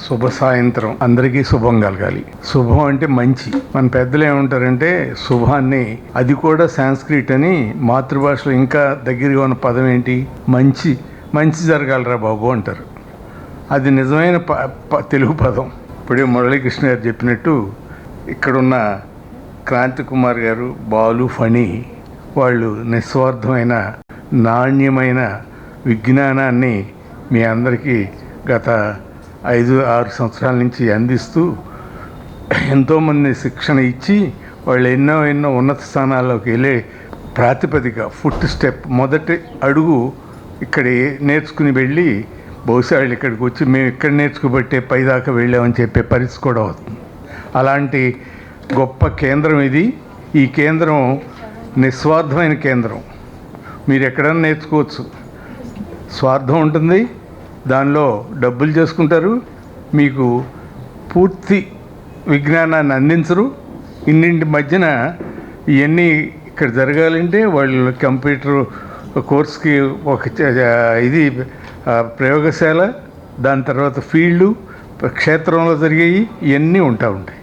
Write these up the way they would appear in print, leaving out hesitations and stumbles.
శుభ సాయంత్రం. అందరికీ శుభం కలగాలి. శుభం అంటే మంచి. మన పెద్దలు ఏమంటారంటే శుభాన్ని, అది కూడా సాంస్క్రిట్ అని, మాతృభాషలో ఇంకా దగ్గరగా ఉన్న పదం ఏంటి, మంచి. మంచి జరగాలరా బాబు అంటారు. అది నిజమైన తెలుగు పదం. ఇప్పుడే మురళీకృష్ణ గారు చెప్పినట్టు ఇక్కడున్న క్రాంతి కుమార్ గారు, బాలు, ఫణి వాళ్ళు నిస్వార్థమైన నాణ్యమైన విజ్ఞానాన్ని మీ అందరికీ గత 5-6 సంవత్సరాల నుంచి అందిస్తూ ఎంతోమంది శిక్షణ ఇచ్చి వాళ్ళు ఎన్నో ఉన్నత స్థానాల్లోకి వెళ్ళే ప్రాతిపదిక, ఫుట్ స్టెప్, మొదటి అడుగు ఇక్కడ నేర్చుకుని వెళ్ళి బహుశా వాళ్ళు ఇక్కడికి వచ్చి మేము ఇక్కడ నేర్చుకోబట్టే పైదాకా వెళ్ళామని చెప్పే పరిస్థితి కూడా అవుతుంది. అలాంటి గొప్ప కేంద్రం ఇది. ఈ కేంద్రం నిస్వార్థమైన కేంద్రం. మీరు ఎక్కడైనా నేర్చుకోవచ్చు. స్వార్థం ఉంటుంది, దానిలో డబ్బులు చేసుకుంటారు, మీకు పూర్తి విజ్ఞానాన్ని అందించరు. ఇన్నింటి మధ్యన ఇవన్నీ ఇక్కడ జరగాలంటే వాళ్ళు కంప్యూటర్ కోర్స్కి ఒక ఇది ప్రయోగశాల, దాని తర్వాత ఫీల్డు, క్షేత్రంలో జరిగేవి ఇవన్నీ ఉంటాయి.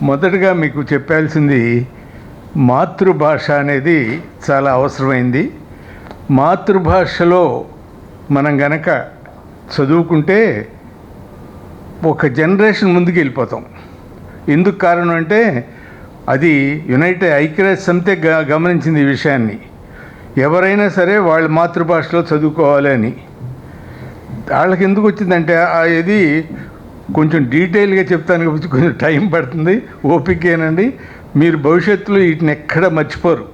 మొదటగా మీకు చెప్పాల్సింది మాతృభాష అనేది చాలా అవసరమైంది. మాతృభాషలో మనం గనక చదువుకుంటే ఒక జనరేషన్ ముందుకు వెళ్ళిపోతాం. ఎందుకు కారణం అంటే అది ఐక్యరాజ్య సమితి గమనించింది ఈ విషయాన్ని. ఎవరైనా సరే వాళ్ళ మాతృభాషలో చదువుకోవాలి అని. వాళ్ళకి ఎందుకు వచ్చిందంటే ఇది కొంచెం డీటెయిల్గా చెప్తాను, కొంచెం టైం పడుతుంది, ఓపికేనండి. మీరు భవిష్యత్తులో వీటిని ఎక్కడ మర్చిపోరు.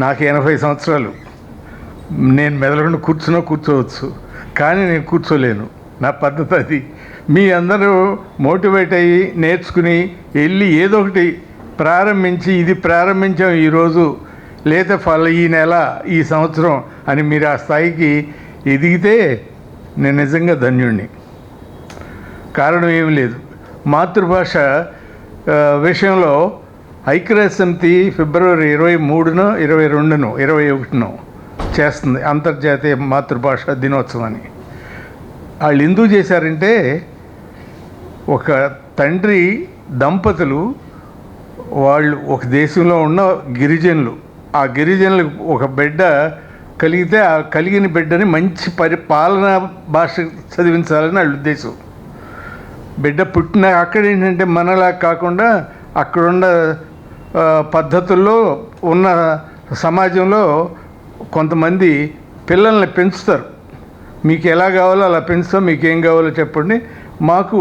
నాకు 80 సంవత్సరాలు. నేను మెదలకుండా కూర్చోవచ్చు, కానీ నేను కూర్చోలేను. నా పద్ధతి అది. మీ అందరూ మోటివేట్ అయ్యి నేర్చుకుని వెళ్ళి ఏదో ఒకటి ప్రారంభించి, ఇది ప్రారంభించాం ఈరోజు, లేదా ఈ నెల, ఈ సంవత్సరం అని మీరు ఆ స్థాయికి ఎదిగితే నేను నిజంగా ధన్యుణ్ణి. కారణం ఏమి లేదు. మాతృభాష విషయంలో ఐక్యరాజ్య సమితి ఫిబ్రవరి 23నో 22నో 21నో చేస్తుంది అంతర్జాతీయ మాతృభాష దినోత్సవాన్ని. వాళ్ళు ఎందుకు చేశారంటే ఒక తండ్రి దంపతులు వాళ్ళు ఒక దేశంలో ఉన్న గిరిజనులు, ఆ గిరిజనులకు ఒక బిడ్డ కలిగితే ఆ కలిగిన బిడ్డని మంచి పాలనా భాష చదివించాలని వాళ్ళ ఉద్దేశం. బిడ్డ పుట్టిన అక్కడ ఏంటంటే మనలా కాకుండా అక్కడున్న పద్ధతుల్లో ఉన్న సమాజంలో కొంతమంది పిల్లల్ని పెంచుతారు. మీకు ఎలా కావాలో అలా పెంచుతాం, మీకేం కావాలో చెప్పండి, మాకు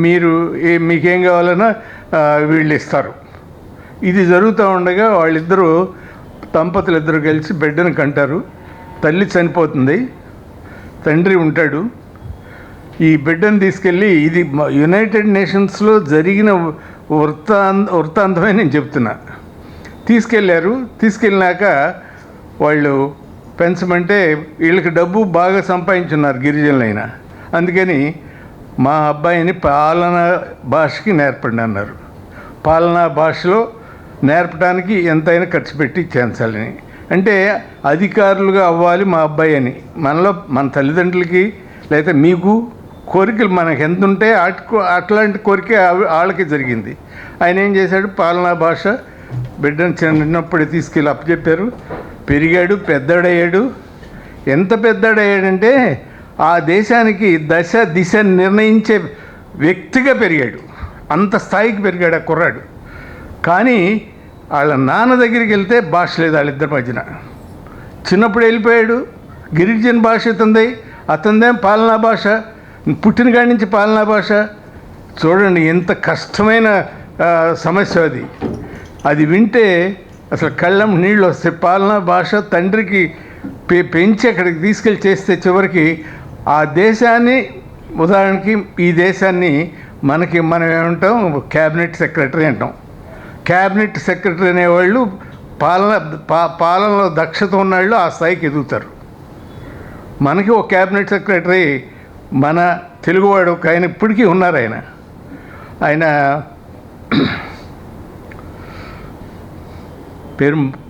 మీరు మీకేం కావాలన్నా వీళ్ళు ఇస్తారు. ఇది జరుగుతూ ఉండగా వాళ్ళిద్దరూ దంపతులు ఇద్దరు కలిసి బిడ్డను కంటారు. తల్లి చనిపోతుంది, తండ్రి ఉంటాడు. ఈ బిడ్డను తీసుకెళ్ళి, ఇది యునైటెడ్ నేషన్స్లో జరిగిన వృత్తాంతమే నేను చెప్తున్నా. తీసుకెళ్ళినాక వాళ్ళు పెంచమంటే వీళ్ళకి డబ్బు బాగా సంపాదించున్నారు గిరిజనులైనా, అందుకని మా అబ్బాయిని పాలనా భాషకి నేర్పండి అన్నారు. పాలనా భాషలో నేర్పడానికి ఎంతైనా ఖర్చు పెట్టి చేయించాలని. అంటే అధికారులుగా అవ్వాలి మా అబ్బాయి అని. మన తల్లిదండ్రులకి లేదా మీకు కోరికలు మనకు ఎంత ఉంటే అట్లాంటి కోరిక వాళ్ళకి జరిగింది. ఆయన ఏం చేశాడు, పాలనా భాష బిడ్డను చిన్నప్పుడే తీసుకెళ్ళి అప్పచెప్పారు. పెరిగాడు, పెద్దడయ్యాడు. ఎంత పెద్దడయ్యాడంటే ఆ దేశానికి దిశ నిర్ణయించే వ్యక్తిగా పెరిగాడు. అంత స్థాయికి పెరిగాడు ఆ కుర్రాడు. కానీ వాళ్ళ నాన్న దగ్గరికి వెళ్తే భాష లేదు వాళ్ళిద్దరి మధ్యన. చిన్నప్పుడు వెళ్ళిపోయాడు, గిరిజన భాష అతందేం పాలనా భాష, పుట్టిన కాడి నుంచి పాలనా భాష. చూడండి ఎంత కష్టమైన సమస్య అది. అది వింటే అసలు కళ్ళం నీళ్ళు వస్తాయి. పాలనా భాష తండ్రికి పెంచి అక్కడికి తీసుకెళ్ళి చేస్తే చివరికి ఆ దేశాన్ని, ఉదాహరణకి ఈ దేశాన్ని మనం ఏమంటాం, క్యాబినెట్ సెక్రటరీ అంటాం. క్యాబినెట్ సెక్రటరీ అనేవాళ్ళు పాలనలో దక్షత ఉన్నవాళ్ళు ఆ స్థాయికి ఎదుగుతారు. మనకి ఒక క్యాబినెట్ సెక్రటరీ మన తెలుగువాడు ఆయన ఇప్పటికీ ఉన్నారు. ఆయన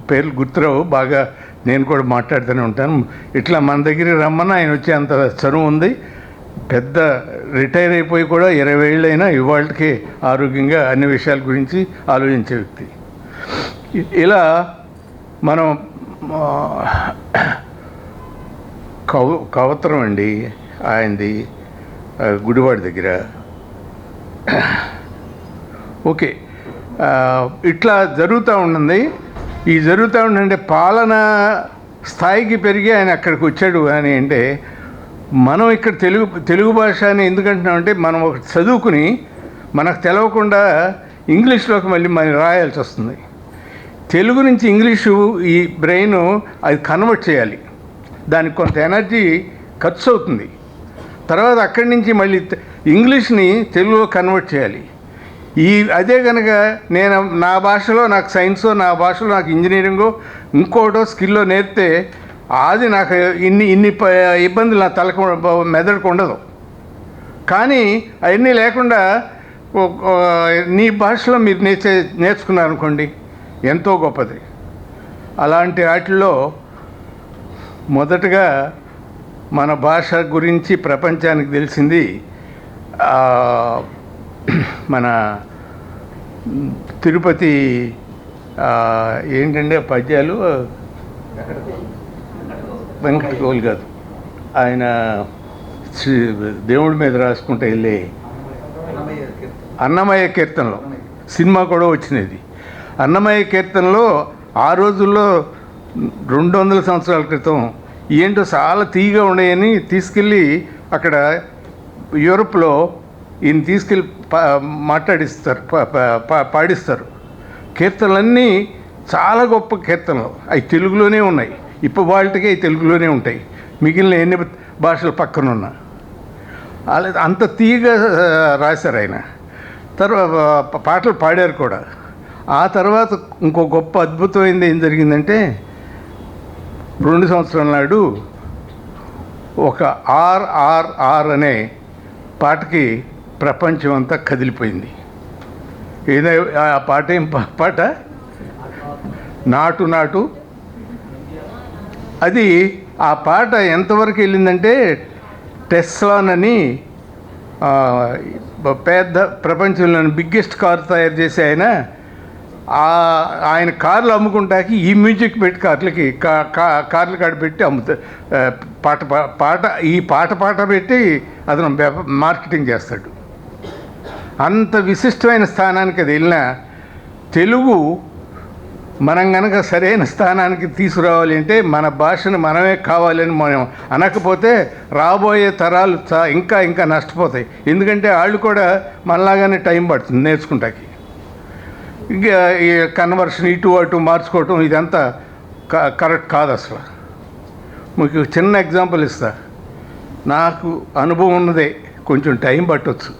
పేరు గుర్తురావు, బాగా నేను కూడా మాట్లాడుతూనే ఉంటాను. ఇట్లా మన దగ్గరికి రమ్మని ఆయన వచ్చే అంత చనువు ఉంది. పెద్ద రిటైర్ అయిపోయి కూడా 20 ఏళ్ళైనా ఇవాళకి ఆరోగ్యంగా అన్ని విషయాల గురించి ఆలోచించే వ్యక్తి. ఇలా మనం కవతరం అండి ఆయనది, గుడివాడ దగ్గర. ఓకే, ఇట్లా జరుగుతూ ఉంటుంది. ఈ జరుగుతూ ఉండంటే పాలన స్థాయికి పెరిగి ఆయన అక్కడికి వచ్చాడు అని అంటే, మనం ఇక్కడ తెలుగు భాష అని ఎందుకంటున్నామంటే, మనం ఒకటి చదువుకుని మనకు తెలవకుండా ఇంగ్లీష్లోకి మళ్ళీ మనం రాయాల్సి వస్తుంది. తెలుగు నుంచి ఇంగ్లీషు ఈ బ్రెయిన్ అది కన్వర్ట్ చేయాలి, దానికి కొంత ఎనర్జీ ఖర్చు అవుతుంది. తర్వాత అక్కడి నుంచి మళ్ళీ ఇంగ్లీష్ని తెలుగులో కన్వర్ట్ చేయాలి. అదే కనుక నేను నా భాషలో నాకు సైన్సో, నా భాషలో నాకు ఇంజనీరింగో, ఇంకోటో స్కిల్లో నేర్పితే అది నాకు ఇన్ని ఇబ్బందులు నా తలకు మెదడుకు ఉండదు. కానీ అవన్నీ లేకుండా నీ భాషలో మీరు నేర్చుకున్నారనుకోండి, ఎంతో గొప్పది. అలాంటి వాటిల్లో మొదటగా మన భాష గురించి ప్రపంచానికి తెలిసింది మన తిరుపతి ఏంటంటే పద్యాలు వెంకటకవులు కాదు, ఆయన దేవుడి మీద రాసుకుంటే వెళ్ళే అన్నమయ్య కీర్తనలో సినిమా కూడా వచ్చినది. అన్నమయ్య కీర్తనలో ఆ రోజుల్లో 200 సంవత్సరాల క్రితం ఏంటో చాలా తీగా ఉన్నాయని తీసుకెళ్ళి అక్కడ యూరోప్లో ఈయన తీసుకెళ్ళి మాట్లాడిస్తారు, పాడిస్తారు. కీర్తనలన్నీ చాలా గొప్ప కీర్తనలు, అవి తెలుగులోనే ఉన్నాయి. ఇప్పుడు వాళ్ళకి అవి తెలుగులోనే ఉంటాయి, మిగిలిన ఎన్ని భాషలు పక్కనున్నా. అంత తీగా రాశారు ఆయన. తర్వాత పాటలు పాడారు కూడా. ఆ తర్వాత ఇంకో గొప్ప అద్భుతమైనది ఏం జరిగిందంటే, 2 సంవత్సరాల నాడు ఒక RRR అనే పాటకి ప్రపంచం అంతా కదిలిపోయింది. ఏదో ఆ పాట ఏం పాట, నాటు నాటు. అది ఆ పాట ఎంతవరకు వెళ్ళిందంటే, టెస్లాన్ అని పెద్ద ప్రపంచంలోని బిగ్గెస్ట్ కారు తయారు చేసే ఆయన కార్లు అమ్ముకుంటాకి ఈ మ్యూజిక్ పెట్టి కార్లు కాడ పెట్టి పాట పెట్టి అతను మార్కెటింగ్ చేస్తాడు. అంత విశిష్టమైన స్థానానికి అది వెళ్ళిన తెలుగు మనం కనుక సరైన స్థానానికి తీసుకురావాలి అంటే మన భాషను మనమే కావాలని మనం అనకపోతే రాబోయే తరాలు ఇంకా ఇంకా నష్టపోతాయి. ఎందుకంటే వాళ్ళు కూడా మనలాగానే టైం పడుతుంది నేర్చుకుంటాకి. ఇంకా ఈ కన్వర్షన్ ఇటు అటు మార్చుకోవటం ఇదంతా కరెక్ట్ కాదు అసలు. మీకు చిన్న ఎగ్జాంపుల్ ఇస్తా. నాకు అనుభవం ఉన్నదే, కొంచెం టైం పట్టవచ్చు.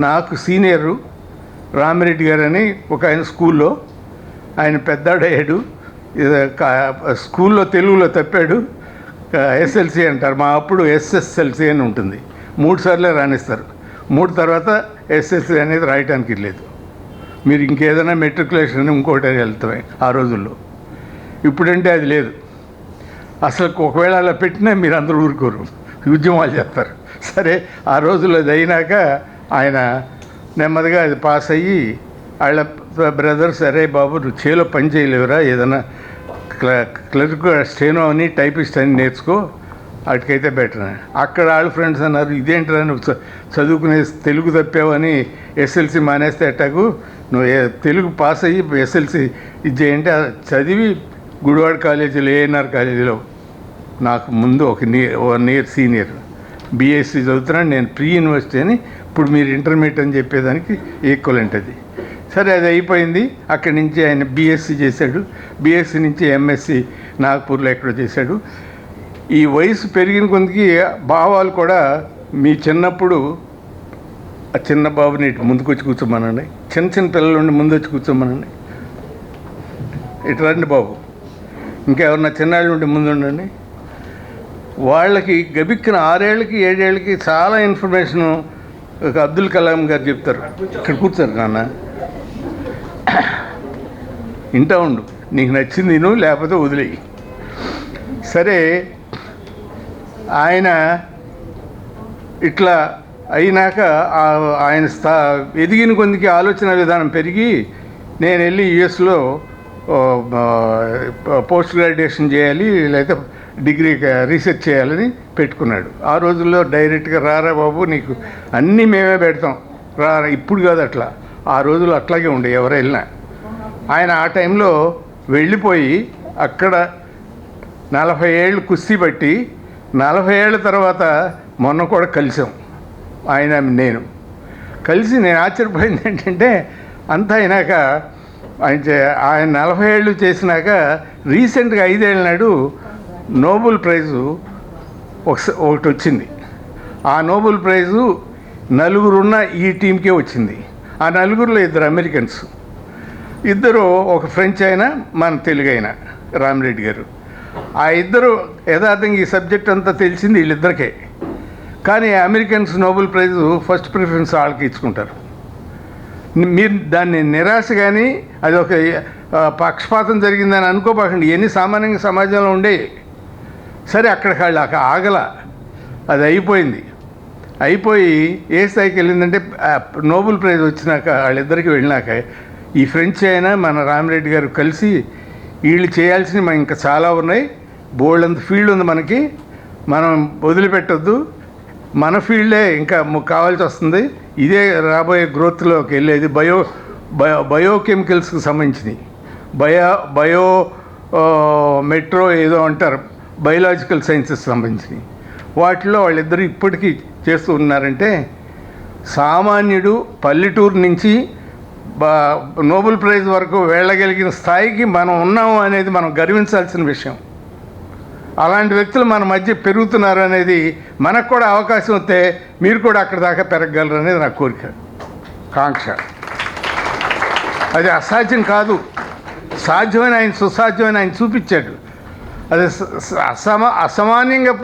నాకు సీనియరు రామిరెడ్డి గారు అని ఒక ఆయన స్కూల్లో, ఆయన పెద్దాడయ్యాడు, స్కూల్లో తెలుగులో తప్పాడు. ఎస్ఎల్సి అంటారు, మా అప్పుడు ఎస్ఎస్ఎల్సి అని ఉంటుంది, 3 సార్లే రాణిస్తారు. 3 తర్వాత ఎస్ఎస్సి అనేది రాయటానికి లేదు. మీరు ఇంకేదైనా మెట్రికులేషన్ ఇంకోటి వెళ్తామే ఆ రోజుల్లో. ఇప్పుడంటే అది లేదు అసలు. ఒకవేళ అలా పెట్టినా మీరు అందరూ ఊరుకోరు, ఉద్యమాలు చేస్తారు. సరే, ఆ రోజుల్లో అది అయినాక ఆయన నెమ్మదిగా అది పాస్ అయ్యి వాళ్ళ బ్రదర్, సరే బాబు నువ్వు చేలో పని చేయలేవురా, ఏదైనా క్లర్క్ స్టెనో అని టైపిస్ట్ అని నేర్చుకో, వాటికైతే బెటర్ అని. అక్కడ వాళ్ళ ఫ్రెండ్స్ అన్నారు, ఇదేంటిరా నువ్వు చదువుకునే తెలుగు తప్పావని ఎస్ఎల్సి మానేస్తే ఎట్టాకు, నువ్వు తెలుగు పాస్ అయ్యి ఎస్ఎల్సి ఇది చేయంటే చదివి గుడివాడ కాలేజీలో ఏఎన్ఆర్ కాలేజీలో నాకు ముందు 1 ఇయర్ సీనియర్ బీఎస్సీ చదువుతున్నాను నేను, ప్రీ యూనివర్సిటీ అని. ఇప్పుడు మీరు ఇంటర్మీడియట్ అని చెప్పేదానికి ఈక్వలెంట్ అది. సరే, అది అయిపోయింది. అక్కడి నుంచి ఆయన బీఎస్సీ చేశాడు. బీఎస్సీ నుంచి ఎంఎస్సీ నాగ్పూర్లో ఎక్కడో చేశాడు. ఈ వయసు పెరిగిన కొందికి భావాలు కూడా, మీ చిన్నప్పుడు ఆ చిన్న బాబుని ఇటు ముందుకు వచ్చి కూర్చోమనండి, చిన్న పిల్లలు ఉండి ముందు వచ్చి కూర్చోమనండి, ఇటు రండి బాబు, ఇంకెవరన్నా చిన్నాళ్ళు ఉండి ముందు ఉండండి. వాళ్ళకి గబిక్కిన 6 ఏళ్ళకి 7 ఏళ్ళకి చాలా ఇన్ఫర్మేషను అబ్దుల్ కలాం గారు చెప్తారు. ఇక్కడ కూర్చోరు నాన్న, ఇంటా ఉండు, నీకు నచ్చింది నువ్వు, లేకపోతే వదిలేయి. సరే, ఆయన ఇట్లా అయినాక ఆయన ఎదిగిన కొందికి ఆలోచన విధానం పెరిగి నేను వెళ్ళి యుఎస్లో పోస్ట్ గ్రాడ్యుయేషన్ చేయాలి, లేకపోతే డిగ్రీ రీసెర్చ్ చేయాలని పెట్టుకున్నాడు. ఆ రోజుల్లో డైరెక్ట్గా రారా బాబు నీకు అన్నీ మేమే పెడతాం రా, ఇప్పుడు కాదు అట్లా, ఆ రోజుల్లో అట్లాగే ఉండే ఎవరు వెళ్ళినా. ఆయన ఆ టైంలో వెళ్ళిపోయి అక్కడ 40 ఏళ్ళు కుస్తీ పట్టి 40 ఏళ్ళ తర్వాత మొన్న కూడా కలిసాం ఆయన నేను కలిసి. నేను ఆశ్చర్యపోయింది ఏంటంటే అంతా అయినాక ఆయన 40 ఏళ్ళు చేసినాక రీసెంట్గా 5 ఏళ్ళ నాడు నోబెల్ ప్రైజు ఒకటి వచ్చింది. ఆ నోబెల్ ప్రైజు నలుగురున్న ఈ టీంకే వచ్చింది. ఆ నలుగురిలో 2 అమెరికన్స్, 2 ఒక ఫ్రెంచ్ అయినా మన తెలుగు అయినా రామిరెడ్డి గారు. ఆ 2 యథార్థంగా ఈ సబ్జెక్ట్ అంతా తెలిసింది వీళ్ళిద్దరికే. కానీ Americans Nobel prize first preference వాళ్ళకి ఇచ్చుకుంటారు. మీరు దాన్ని నిరాశ కానీ అది ఒక పక్షపాతం జరిగిందని అనుకోబాకండి. ఇవన్నీ సామాన్యంగా సమాజంలో ఉండే. సరే, అక్కడికి వాళ్ళు ఆగల, అది అయిపోయి ఏ స్థాయికి వెళ్ళిందంటే నోబెల్ ప్రైజ్ వచ్చినాక వాళ్ళిద్దరికి వెళ్ళినాక ఈ ఫ్రెంచ్ అయినా మన రామిరెడ్డి గారు కలిసి వీళ్ళు చేయాల్సినవి మనకి ఇంకా చాలా ఉన్నాయి, బోల్డ్ అంత ఫీల్డ్ ఉంది మనకి, మనం వదిలిపెట్టొద్దు, మన ఫీల్డే ఇంకా కావాల్సి వస్తుంది, ఇదే రాబోయే గ్రోత్లోకి వెళ్ళేది. బయోకెమికల్స్కి సంబంధించినవి, బయో మెట్రో ఏదో అంటారు, బయలాజికల్ సైన్సెస్ సంబంధించినవి. వాటిలో వాళ్ళిద్దరూ ఇప్పటికీ చేస్తూ ఉన్నారంటే సామాన్యుడు పల్లెటూరు నుంచి నోబెల్ ప్రైజ్ వరకు వెళ్ళగలిగిన స్థాయికి మనం ఉన్నాము అనేది మనం గర్వించాల్సిన విషయం. అలాంటి వ్యక్తులు మన మధ్య పెరుగుతున్నారు అనేది మనకు కూడా అవకాశం వస్తే మీరు కూడా అక్కడ దాకా పెరగగలరు అనేది నా కోరిక, కాంక్ష. అది అసాధ్యం కాదు, సాధ్యమైన ఆయన సుసాధ్యమైన ఆయన చూపించాడు. అది అసామాన్యంగా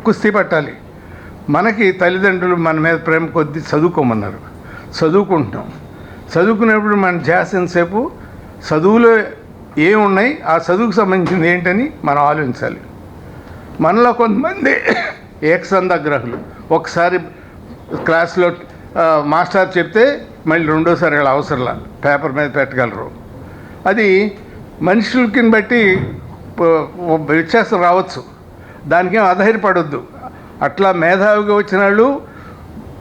కుస్తీ పట్టాలి. మనకి తల్లిదండ్రులు మన మీద ప్రేమ కొద్దీ చదువుకోమన్నారు, చదువుకుంటున్నాం. చదువుకునేప్పుడు మన ధ్యాస ఎంతసేపు చదువులో ఏమున్నాయి, ఆ చదువుకు సంబంధించింది ఏంటని మనం ఆలోచించాలి. మనలో కొంతమంది ఏకసంధాగ్రహులు, ఒకసారి క్లాస్లో మాస్టర్ చెప్తే మళ్ళీ రెండోసారి వాళ్ళ అవసరంలా పేపర్ మీద పెట్టగలరు. అది మనుషులకి బట్టి వ్యత్యాసం రావచ్చు, దానికేం ఆధారపడొద్దు. అట్లా మేధావిగా వచ్చిన వాళ్ళు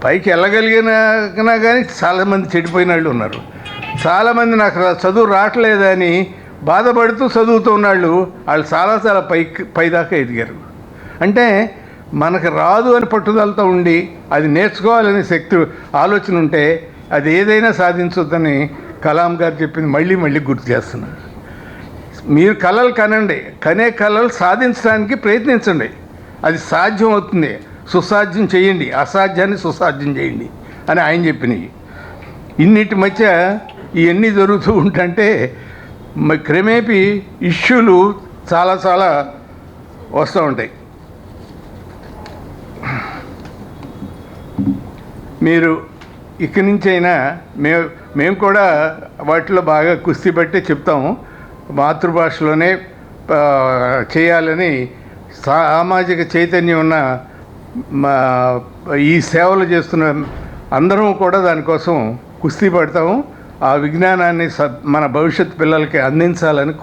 పైకి వెళ్ళగలిగినా కానీ చాలామంది చెడిపోయిన వాళ్ళు ఉన్నారు. చాలామంది నాకు చదువు రావట్లేదని బాధపడుతూ చదువుతున్న వాళ్ళు చాలా పైదాకా ఎదిగారు. అంటే మనకు రాదు అని పట్టుదలతో ఉండి అది నేర్చుకోవాలనే శక్తి ఆలోచన ఉంటే అది ఏదైనా సాధించొద్దని కలాం గారు చెప్పింది మళ్ళీ గుర్తు చేస్తున్నారు. మీరు కళలు కనండి, కనే కళలు సాధించడానికి ప్రయత్నించండి, అది సాధ్యం అవుతుంది. సుసాధ్యం చేయండి, అసాధ్యాన్ని సుసాధ్యం చేయండి అని ఆయన చెప్పినవి. ఇన్నిటి మధ్య ఇవన్నీ జరుగుతూ ఉంటుంటే క్రమేపీ ఇష్యూలు చాలా వస్తూ ఉంటాయి. మీరు ఇక్కడి నుంచి అయినా మేము కూడా వాటిలో బాగా కుస్తీ పట్టి చెప్తాము. మాతృభాషలోనే చేయాలని సామాజిక చైతన్యం ఉన్న ఈ సేవలు చేస్తున్న అందరం కూడా దానికోసం కుస్తీ పడతాము. ఆ విజ్ఞానాన్ని మన భవిష్యత్ పిల్లలకి అందించాలని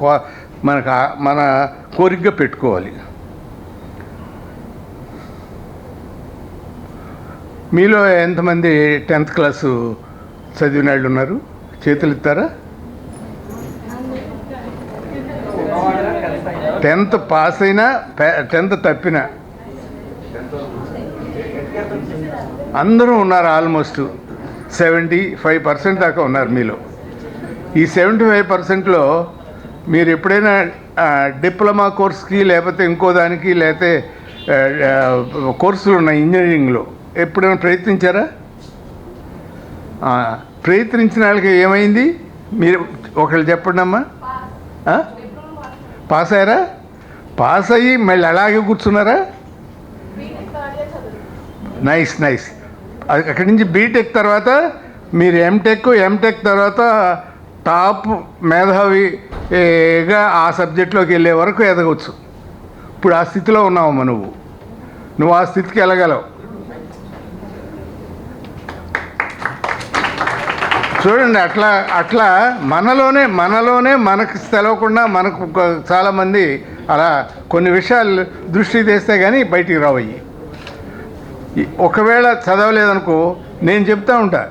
మన కోరికగా పెట్టుకోవాలి. మీలో ఎంతమంది 10th క్లాసు చదివిన వాళ్ళు ఉన్నారు? చేతులు ఇస్తారా? 10th పాస్ అయినా 10th తప్పినా అందరూ ఉన్నారు. ఆల్మోస్ట్ 75% దాకా ఉన్నారు మీలో. ఈ 75%లో మీరు ఎప్పుడైనా డిప్లొమా కోర్స్కి లేకపోతే ఇంకో దానికి లేకపోతే కోర్సులు ఉన్నాయి ఇంజనీరింగ్లో ఎప్పుడైనా ప్రయత్నించారా? ప్రయత్నించిన వాళ్ళకి ఏమైంది మీరు ఒకళ్ళు చెప్పండి అమ్మా. పాస్ అయ్యారా? పాస్ అయ్యి మళ్ళీ అలాగే కూర్చున్నారా? నైస్. అక్కడి నుంచి బీటెక్ తర్వాత మీరు ఎంటెక్ తర్వాత టాప్ మేధావిగా ఆ సబ్జెక్ట్లోకి వెళ్ళే వరకు ఎదగవచ్చు. ఇప్పుడు ఆ స్థితిలో ఉన్నావమ్మా. నువ్వు ఆ స్థితికి వెళ్ళగలవు. చూడండి, అట్లా మనలోనే మనకు తెలవకుండా మనకు చాలామంది అలా కొన్ని విషయాలు దృష్టికి తెస్తే కానీ బయటికి రావయ్యి. ఒకవేళ చదవలేదనుకో, నేను చెప్తా ఉంటా,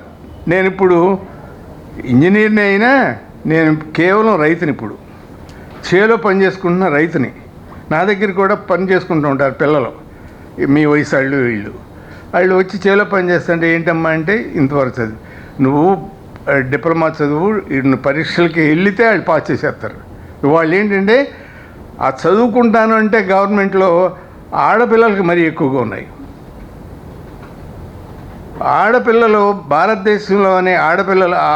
నేను ఇప్పుడు ఇంజనీర్ని అయినా నేను కేవలం రైతుని. ఇప్పుడు చేలో పని చేసుకుంటున్న రైతుని. నా దగ్గర కూడా పని చేసుకుంటూ ఉంటారు పిల్లలు, మీ వయసు వాళ్ళు వచ్చి చేలో పని చేస్తుంటే ఏంటమ్మా అంటే ఇంతవరకు చదువు, నువ్వు డిప్లొమా చదువు, పరీక్షలకి వెళితే వాళ్ళు పాస్ చేసేస్తారు. వాళ్ళు ఏంటంటే ఆ చదువుకుంటాను అంటే గవర్నమెంట్లో ఆడపిల్లలకి మరీ ఎక్కువగా ఉన్నాయి. ఆడపిల్లలు భారతదేశంలోనే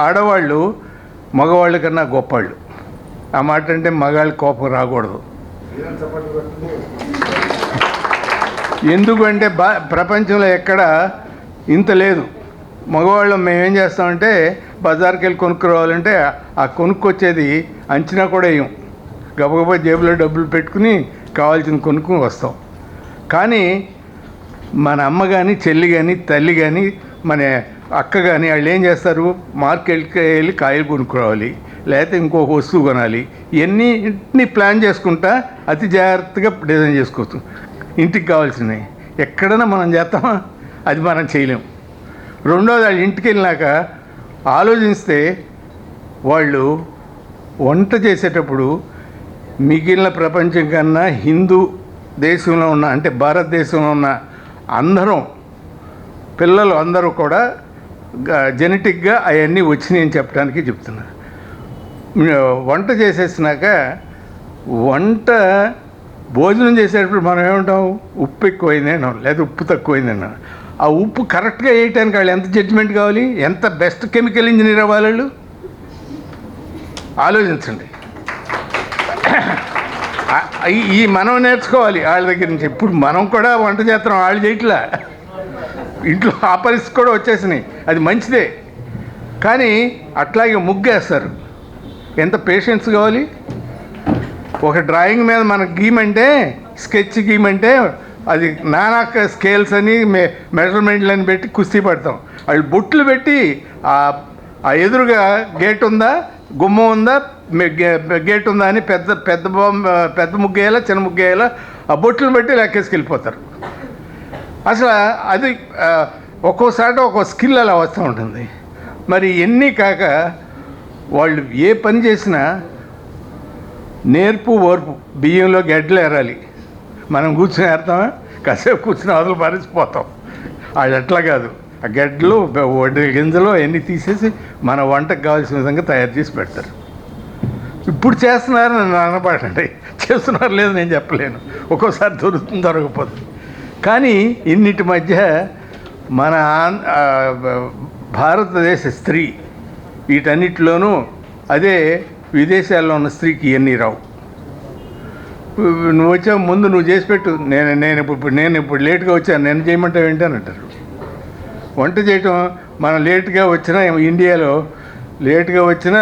ఆడవాళ్ళు మగవాళ్ళ కన్నా గొప్పవాళ్ళు. ఆ మాట అంటే మగాళ్ళకి కోపం రాకూడదు. ఎందుకంటే ప్రపంచంలో ఎక్కడ ఇంత లేదు. మగవాళ్ళం మేమేం చేస్తామంటే బజార్కి వెళ్ళి కొనుక్కురావాలంటే ఆ కొనుక్కొచ్చేది అంచనా కూడా వేయం. గబగబా జేబులో డబ్బులు పెట్టుకుని కావాల్సింది కొనుక్కుని వస్తాం. కానీ మన అమ్మ కానీ, చెల్లి కానీ, తల్లి కానీ, మన అక్క కానీ వాళ్ళు ఏం చేస్తారు, మార్కెట్కి వెళ్ళి కాయలు కొనుక్కురావాలి, లేకపోతే ఇంకొక వస్తువు కొనాలి. ఇవన్నీ ప్లాన్ చేసుకుంటా అతి జాగ్రత్తగా డిజైన్ చేసుకోవచ్చు ఇంటికి కావాల్సినవి. ఎక్కడైనా మనం చేస్తామా? అది మనం చేయలేము. రెండోది, వాళ్ళు ఇంటికి వెళ్ళినాక ఆలోచిస్తే వాళ్ళు వంట చేసేటప్పుడు మిగిలిన ప్రపంచం కన్నా హిందూ దేశంలో ఉన్న, అంటే భారతదేశంలో ఉన్న అందరం పిల్లలు అందరూ కూడా జెనెటిక్గా అవన్నీ వచ్చినాయని చెప్పడానికి చెప్తున్నా. వంట చేసేసినాక భోజనం చేసేటప్పుడు మనం ఏమంటాం, ఉప్పు ఎక్కువైంది అన్నాం, లేదా ఉప్పు తక్కువైంది అన్నాం. ఆ ఉప్పు కరెక్ట్గా వేయటానికి వాళ్ళు ఎంత జడ్జిమెంట్ కావాలి, ఎంత బెస్ట్ కెమికల్ ఇంజనీర్ అవ్వాలి వాళ్ళు, ఆలోచించండి. ఈ మనం నేర్చుకోవాలి వాళ్ళ దగ్గర నుంచి. ఇప్పుడు మనం కూడా వంట చేస్తాం, వాళ్ళు చేయట్లా. ఇంట్లో ఆ పరిస్థితి కూడా వచ్చేసినాయి. అది మంచిదే, కానీ అట్లాగే ముగ్గేస్తారు. ఎంత పేషెన్స్ కావాలి. ఒక డ్రాయింగ్ మీద మనకు గీమంటే, స్కెచ్ గీమంటే అది నానా స్కేల్స్ అని మెజర్మెంట్లని పెట్టి కుస్తీ పడతాం. వాళ్ళు బొట్లు పెట్టి ఆ ఎదురుగా గేట్ ఉందా, గుమ్మం ఉందా, గేట్ ఉందా అని పెద్ద ముగ్గేయాలా, చిన్న ముగ్గేయాలా, ఆ బొట్లు పెట్టి లెక్కేసుకెళ్ళిపోతారు. అసలు అది ఒక్కోసారి ఒక్కో స్కిల్ అలా వస్తూ ఉంటుంది. మరి ఎన్ని కాక వాళ్ళు ఏ పని చేసినా నేర్పు ఓర్పు. బియ్యంలో గడ్డలు ఏరాలి, మనం కూర్చొని ఏరుతామా? కాసేపు కూర్చుని అవతల పారిసిపోతాం. వాళ్ళు అట్లా కాదు, ఆ గడ్డలు వడ్డీ గింజలు అవన్నీ తీసేసి మన వంటకు కావాల్సిన విధంగా తయారు చేసి పెడతారు. ఇప్పుడు చేస్తున్నారు నన్ను అనపడండి, చేస్తున్నారు లేదు నేను చెప్పలేను, ఒక్కోసారి దొరకపోతుంది. కానీ ఇన్నిటి మధ్య మన భారతదేశ స్త్రీ వీటన్నిటిలోనూ అదే విదేశాల్లో ఉన్న స్త్రీకి ఇవన్నీ రావు. నువ్వు వచ్చావు ముందు నువ్వు చేసి పెట్టు, నేను ఇప్పుడు లేట్గా వచ్చాను, నేను చేయమంటావు ఏంటి అని అంటారు. వంట చేయటం మనం లేట్గా వచ్చినా, ఇండియాలో లేట్గా వచ్చినా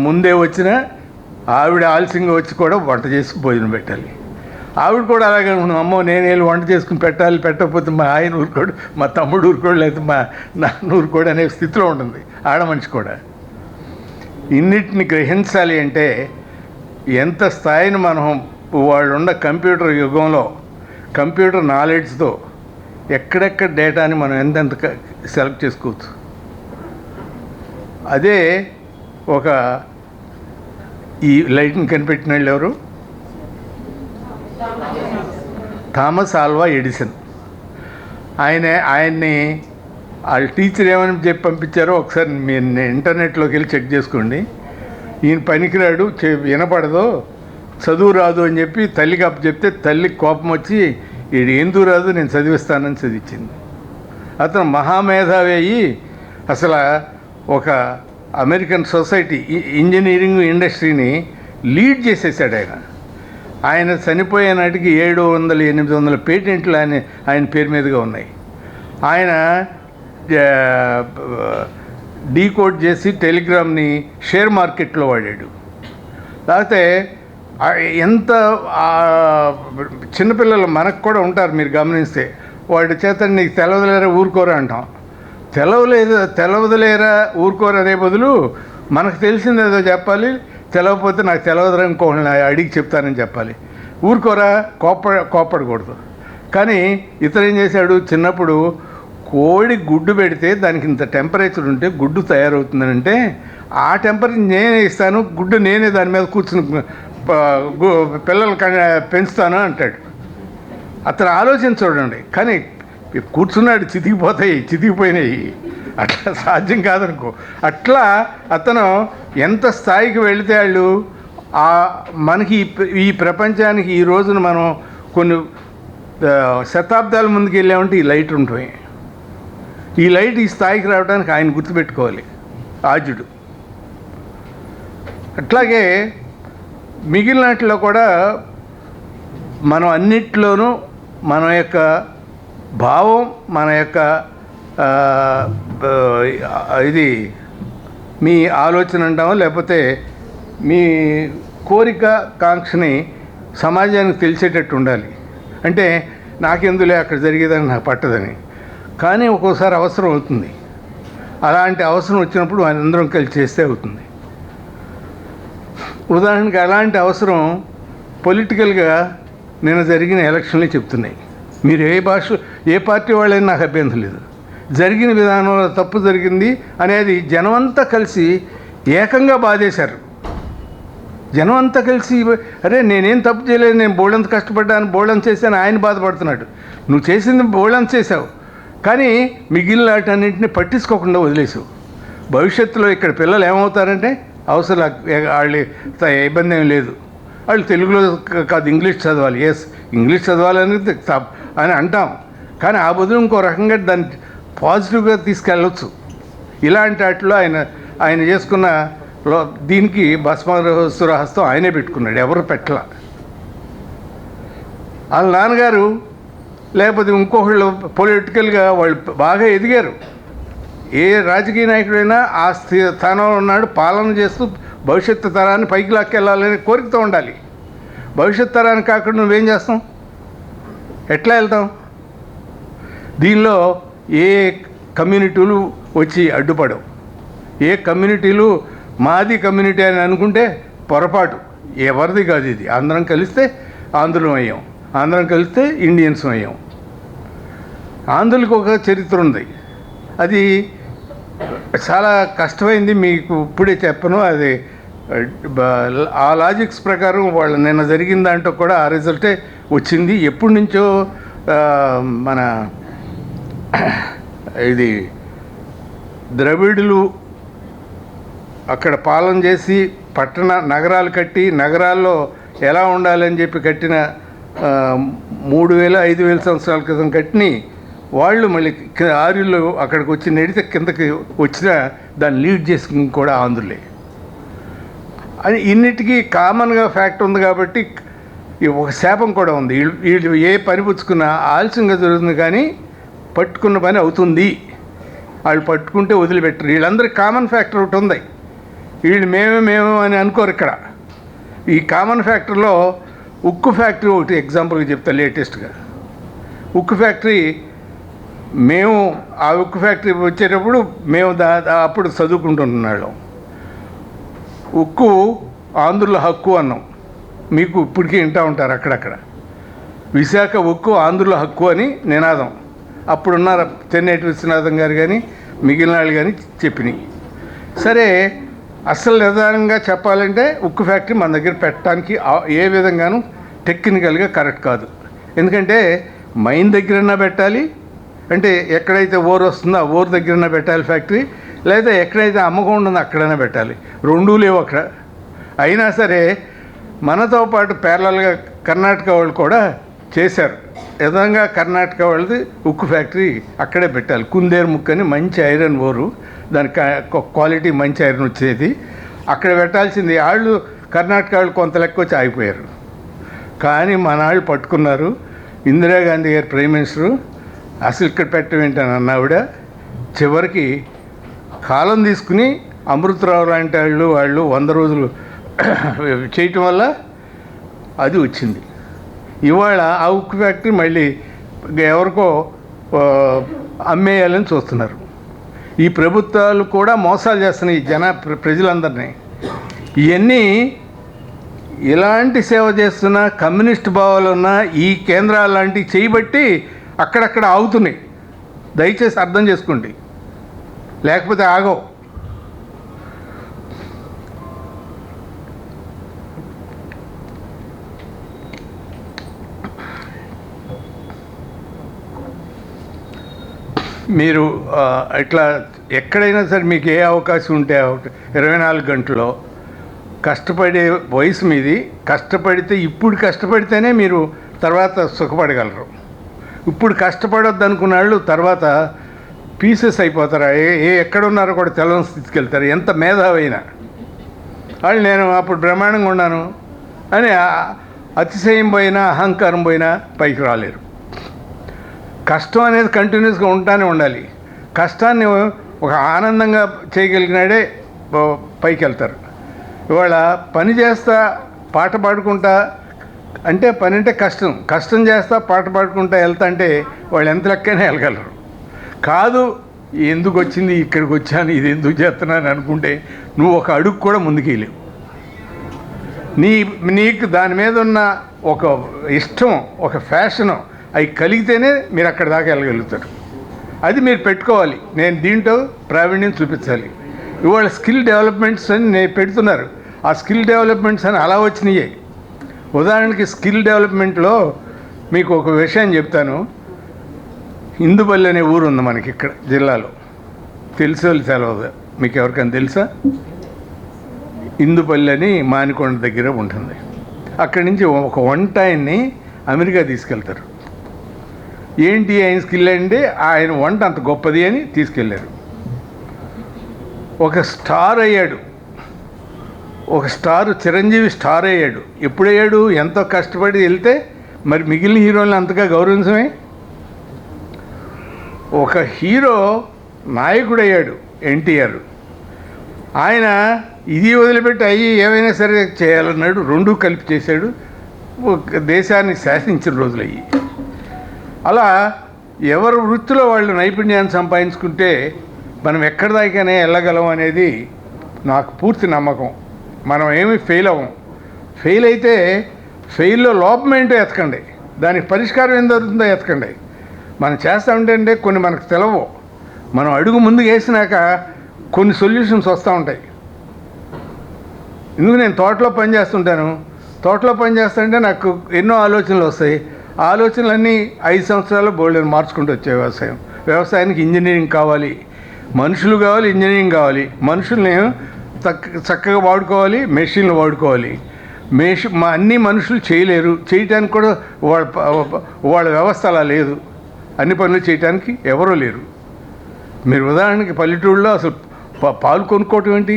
ముందే వచ్చినా ఆవిడ ఆలస్యంగా వచ్చి కూడా వంట చేసి భోజనం పెట్టాలి. ఆవిడ కూడా అలాగే అమ్మో నేను వెళ్ళి వంట చేసుకుని పెట్టాలి, పెట్టకపోతే మా ఆయన ఊరుకోడు, మా తమ్ముడు ఊరుకోడు, లేకపోతే మా నాన్న ఊరుకోడు అనే స్థితిలో ఉంటుంది ఆడమనిషి కూడా. ఇన్నిటిని గ్రహించాలి అంటే ఎంత స్థాయిని మనం వాళ్ళు ఉన్న కంప్యూటర్ యుగంలో కంప్యూటర్ నాలెడ్జ్తో ఎక్కడెక్కడ డేటాని మనం ఎంతెంత సెలెక్ట్ చేసుకోవచ్చు. అదే ఒక ఈ లైట్ని కనిపెట్టిన వాళ్ళు ఎవరు? Thomas Alva Edison. ఆయన్ని వాళ్ళ టీచర్ ఏమని చెప్పి పంపించారో ఒకసారి మీరు ఇంటర్నెట్లోకి వెళ్ళి చెక్ చేసుకోండి. ఈయన పనికిరాడు, వినపడదు, చదువు రాదు అని చెప్పి తల్లికి అప్పు చెప్తే తల్లికి కోపం వచ్చి వీడు ఎందుకు రాదు నేను చదివిస్తానని చదివించింది. అతను మహామేధావి అయ్యి అసలు ఒక అమెరికన్ సొసైటీ ఇంజనీరింగ్ ఇండస్ట్రీని లీడ్ చేసేసాడు ఆయన చనిపోయే నాటికి 700-800 పేటెంట్లు ఆయన పేరు మీదుగా ఉన్నాయి. ఆయన డీకోడ్ చేసి టెలిగ్రామ్ని షేర్ మార్కెట్లో వాడాడు. లేకపోతే ఎంత చిన్నపిల్లలు మనకు కూడా ఉంటారు, మీరు గమనిస్తే వాడి చేత నీకు తెలవదులేరా ఊరుకోరా అంటాం. తెలవదులేరా ఊరుకోరా అనే బదులు మనకు తెలిసిందేదో చెప్పాలి, తెలవకపోతే నాకు తెలవదురా ఇంకోళ్ళని అడిగి చెప్తానని చెప్పాలి. ఊరుకోరా కోప్పడకూడదు. కానీ ఇతను ఏం చేశాడు, చిన్నప్పుడు కోడి గుడ్డు పెడితే దానికి ఇంత టెంపరేచర్ ఉంటే గుడ్డు తయారవుతుందంటే ఆ టెంపరేచర్ నేనే ఇస్తాను, గుడ్డు నేనే దాని మీద కూర్చుని పిల్లలు పెంచుతాను అంటాడు. అతను ఆలోచన చూడండి. కానీ కూర్చున్నాడు, చితికిపోయినాయి. అట్లా సాధ్యం కాదనుకో. అట్లా అతను ఎంత స్థాయికి వెళితే వాళ్ళు మనకి ఈ ప్రపంచానికి ఈ రోజున మనం కొన్ని శతాబ్దాల ముందుకు వెళ్ళామంటే ఈ లైట్ ఉంటుంది. ఈ లైట్ ఈ స్థాయికి రావడానికి ఆయన గుర్తుపెట్టుకోవాలి, ఆద్యుడు. అట్లాగే మిగిలినట్లో కూడా మనం అన్నిట్లోనూ మన యొక్క భావం, మన యొక్క ఇది మీ ఆలోచన అంటామో లేకపోతే మీ కోరిక కాంక్షని సమాజానికి తెలిసేటట్టు ఉండాలి. అంటే నాకెందులే అక్కడ జరిగేదని నాకు పట్టదని. కానీ ఒక్కోసారి అవసరం అవుతుంది. అలాంటి అవసరం వచ్చినప్పుడు అందరం కలిసి చేస్తే అవుతుంది. ఉదాహరణకి అలాంటి అవసరం పొలిటికల్గా నిన్న జరిగిన ఎలక్షన్లే చెప్తున్నాయి. మీరు ఏ పార్టీ వాళ్ళైనా నాకు అభ్యంతరం లేదు. జరిగిన విధానంలో తప్పు జరిగింది అనేది జనమంతా కలిసి ఏకంగా బాధేశారు. జనమంతా కలిసి అరే నేనేం తప్పు చేయలేదు, నేను బోళ్ళంత కష్టపడ్డాను, బోళ్ళంత చేశాను, ఆయన బాధపడుతున్నాడు. నువ్వు చేసింది బోళ్ళంత చేశావు, కానీ మిగిలిన వాటన్నింటినీ పట్టించుకోకుండా వదిలేసావు. భవిష్యత్తులో ఇక్కడ పిల్లలు ఏమవుతారంటే అవసరం వాళ్ళు ఇబ్బంది ఏం లేదు, వాళ్ళు తెలుగులో కాదు ఇంగ్లీష్ చదవాలి. ఇంగ్లీష్ చదవాలనేది అని అంటాం, కానీ ఆ బదులు ఇంకో రకంగా దాన్ని పాజిటివ్గా తీసుకెళ్ళవచ్చు. ఇలాంటి వాటిలో ఆయన చేసుకున్న దీనికి భస్మాసుర హస్తం ఆయనే పెట్టుకున్నాడు, ఎవరు పెట్టలా. వాళ్ళ నాన్నగారు లేకపోతే ఇంకొకళ్ళు పొలిటికల్గా వాళ్ళు బాగా ఎదిగారు. ఏ రాజకీయ నాయకుడైనా ఆ స్థానంలో ఉన్నాడు, పాలన చేస్తూ భవిష్యత్తు తరాన్ని పైకి లాక్కెళ్ళాలనే కోరికతో ఉండాలి. భవిష్యత్ తరానికి కాకుండా నువ్వేం చేస్తాం, ఎట్లా వెళ్తాం? దీనిలో ఏ కమ్యూనిటీలు వచ్చి అడ్డుపడవు. ఏ కమ్యూనిటీలు మాది కమ్యూనిటీ అని అనుకుంటే పొరపాటు, ఎవరిది కాదు ఇది. అందరం కలిస్తే ఆంధ్రులం అయ్యాం, అందరం కలిస్తే ఇండియన్స్ అయ్యాం. ఆంధ్రులకు ఒక చరిత్ర ఉంది, అది చాలా కష్టమైంది, మీకు ఇప్పుడే చెప్పను. అది ఆ లాజిక్స్ ప్రకారం వాళ్ళు నిన్న జరిగిన దాంట్లో కూడా ఆ రిజల్టే వచ్చింది. ఎప్పటి నుంచో మన ఇది ద్రవిడులు అక్కడ పాలన చేసి నగరాలు కట్టి నగరాల్లో ఎలా ఉండాలని చెప్పి కట్టిన 3000-5000 సంవత్సరాల క్రితం కట్టిన వాళ్ళు మళ్ళీ ఆర్యులు అక్కడికి వచ్చి నెడితే కిందకి వచ్చిన దాన్ని లీడ్ చేసుకుని కూడా ఆంధ్రులే అని ఇన్నిటికీ కామన్గా ఫ్యాక్ట్ ఉంది. కాబట్టి ఒక శాపం కూడా ఉంది. వీళ్ళు ఏ పని పుచ్చుకున్నా ఆలస్యంగా జరుగుతుంది, కానీ పట్టుకున్న పని అవుతుంది. వాళ్ళు పట్టుకుంటే వదిలిపెట్టరు. వీళ్ళందరికీ కామన్ ఫ్యాక్టర్ ఒకటి ఉంది, వీళ్ళు మేము అని అనుకోరు. ఇక్కడ ఈ కామన్ ఫ్యాక్టర్లో ఉక్కు ఫ్యాక్టరీ ఒకటి ఎగ్జాంపుల్గా చెప్తా. లేటెస్ట్గా ఉక్కు ఫ్యాక్టరీ, మేము ఆ ఉక్కు ఫ్యాక్టరీ వచ్చేటప్పుడు మేము అప్పుడు చదువుకుంటున్నాళ్ళం. ఉక్కు ఆంధ్రుల హక్కు అన్నాం, మీకు ఇప్పటికీ వింటూ ఉంటారు అక్కడక్కడ. విశాఖ ఉక్కు ఆంధ్రుల హక్కు అని నినాదం అప్పుడున్న తెన్నేటి విశ్వనాథం గారు కానీ మిగిలిన వాళ్ళు కానీ చెప్పినాయి. సరే, అసలు నిదానంగా చెప్పాలంటే ఉక్కు ఫ్యాక్టరీ మన దగ్గర పెట్టడానికి ఏ విధంగానూ టెక్నికల్గా కరెక్ట్ కాదు. ఎందుకంటే మైన్ దగ్గరన్నా పెట్టాలి, అంటే ఎక్కడైతే ఓర్ వస్తుందో ఆ ఓర్ దగ్గరన్నా పెట్టాలి ఫ్యాక్టరీ, లేదా ఎక్కడైతే అమ్మకం ఉందో అక్కడైనా పెట్టాలి. రెండూ లేవు అక్కడ. అయినా సరే మనతో పాటు ప్యారలల్గా కర్ణాటక వాళ్ళు కూడా చేశారు. విధంగా కర్ణాటక వాళ్ళది ఉక్కు ఫ్యాక్టరీ అక్కడే పెట్టాలి. కుందేరు ముక్కని మంచి ఐరన్ ఓరు, దానికి క్వాలిటీ మంచి ఐరన్ వచ్చేది, అక్కడ పెట్టాల్సింది. వాళ్ళు కర్ణాటక వాళ్ళు కొంత లెక్క వచ్చి ఆగిపోయారు. కానీ మన వాళ్ళు పట్టుకున్నారు. ఇందిరాగాంధీ గారు ప్రైమ్ మినిస్టరు, అసలు ఇక్కడ పెట్టడం ఏంటని అన్నావిడ. చివరికి కాలం తీసుకుని అమృతరావు లాంటి వాళ్ళు 100 రోజులు చేయటం వల్ల అది వచ్చింది. ఇవాళ ఆ ఉక్కు ఫ్యాక్టరీ మళ్ళీ ఎవరికో అమ్మేయాలని చూస్తున్నారు. ఈ ప్రభుత్వాలు కూడా మోసాలు చేస్తున్నాయి ప్రజలందరినీ. ఇవన్నీ ఇలాంటి సేవ చేస్తున్న కమ్యూనిస్ట్ భావాలు ఉన్న ఈ కేంద్రాలు లాంటివి చేయబట్టి అక్కడక్కడ ఆగుతున్నాయి. దయచేసి అర్థం చేసుకోండి, లేకపోతే ఆగవు. మీరు ఇట్లా ఎక్కడైనా సరే మీకు ఏ అవకాశం ఉంటే 24 గంటల్లో కష్టపడే వయసు మీది. కష్టపడితే ఇప్పుడు కష్టపడితేనే మీరు తర్వాత సుఖపడగలరు. ఇప్పుడు కష్టపడొద్దు అనుకున్న వాళ్ళు తర్వాత పీసెస్ అయిపోతారు. ఎక్కడున్నారో కూడా తెలవని స్థితికి వెళ్తారు. ఎంత మేధావైనా వాళ్ళు నేను అప్పుడు బ్రహ్మాండంగా ఉన్నాను అని అతిశయం పోయినా అహంకారం పోయినా పైకి రాలేరు. కష్టం అనేది కంటిన్యూస్గా ఉంటానే ఉండాలి. కష్టాన్ని ఒక ఆనందంగా చేయగలిగినాడే పైకి వెళ్తారు. ఇవాళ పని చేస్తా పాట పాడుకుంటా అంటే పని అంటే కష్టం, కష్టం చేస్తా పాట పాడుకుంటా వెళ్తా అంటే వాళ్ళు ఎంత లెక్కనే వెళ్ళగలరు. కాదు ఎందుకు వచ్చింది ఇక్కడికి వచ్చాను, ఇది ఎందుకు చేస్తున్నాను అనుకుంటే నువ్వు ఒక అడుగు కూడా ముందుకు వెళ్ళలేవు. నీకు దాని మీద ఉన్న ఒక ఇష్టం, ఒక ఫ్యాషను అవి కలిగితేనే మీరు అక్కడ దాకా వెళ్ళగలుగుతారు. అది మీరు పెట్టుకోవాలి. నేను దీంట్లో ప్రావీణ్యం చూపించాలి. ఇవాళ స్కిల్ డెవలప్మెంట్స్ అని నేను పెడుతున్నారు. ఆ స్కిల్ డెవలప్మెంట్స్ అని అలా వచ్చినాయి. ఉదాహరణకి స్కిల్ డెవలప్మెంట్లో మీకు ఒక విషయం చెప్తాను. ఇందుపల్లి అనే ఊరు ఉంది మనకి ఇక్కడ జిల్లాలో. తెలిసే తెలవదు మీకు ఎవరికైనా తెలుసా? ఇందుపల్లి అని మానికొండ దగ్గర ఉంటుంది. అక్కడి నుంచి ఒక వంటాయన్ని అమెరికా తీసుకెళ్తారు. ఏంటి ఆయన స్కిల్ అంటే ఆయన వంట అంత గొప్పది అని తీసుకెళ్ళారు. ఒక స్టార్ అయ్యాడు. ఒక స్టార్, చిరంజీవి స్టార్ అయ్యాడు. ఎప్పుడయ్యాడు? ఎంతో కష్టపడి వెళ్తే మరి మిగిలిన హీరోలను అంతగా గౌరవించమే. ఒక హీరో నాయకుడు అయ్యాడు ఎన్టీఆర్. ఆయన ఇది వదిలిపెట్టి అయ్యి ఏమైనా సరే చేయాలన్నాడు. రెండూ కలిపి చేశాడు. దేశాన్ని శాసించిన రోజులు అయ్యి. అలా ఎవరు వృత్తిలో వాళ్ళు నైపుణ్యాన్ని సంపాదించుకుంటే మనం ఎక్కడి దాకానే వెళ్ళగలం అనేది నాకు పూర్తి నమ్మకం. మనం ఏమీ ఫెయిల్ అవ్వం. ఫెయిల్ అయితే ఫెయిల్లో లోపం ఏంటో ఎతకండి, దానికి పరిష్కారం ఏం దొరుకుతుందో ఎతకండి. మనం చేస్తూ ఉంటే కొన్ని మనకు తెలవు. మనం అడుగు ముందుకు వేసినాక కొన్ని సొల్యూషన్స్ వస్తూ ఉంటాయి. ఎందుకు నేను తోటలో పని చేస్తుంటాను. తోటలో పని చేస్తుంటే నాకు ఎన్నో ఆలోచనలు వస్తాయి. ఆ ఆలోచనలన్నీ 5 సంవత్సరాలు బోల్డెన్ మార్చుకుంటూ వచ్చే వ్యవసాయానికి ఇంజనీరింగ్ కావాలి, మనుషులు కావాలి, ఇంజనీరింగ్ కావాలి. మనుషుల్ని చక్కగా వాడుకోవాలి, మెషిన్లు వాడుకోవాలి. అన్ని మనుషులు చేయలేరు, చేయటానికి కూడా వాళ్ళ వ్యవస్థ అలా లేదు. అన్ని పనులు చేయటానికి ఎవరూ లేరు. మీరు ఉదాహరణకి పల్లెటూరులో అసలు పాలు కొనుక్కోవటం ఏంటి?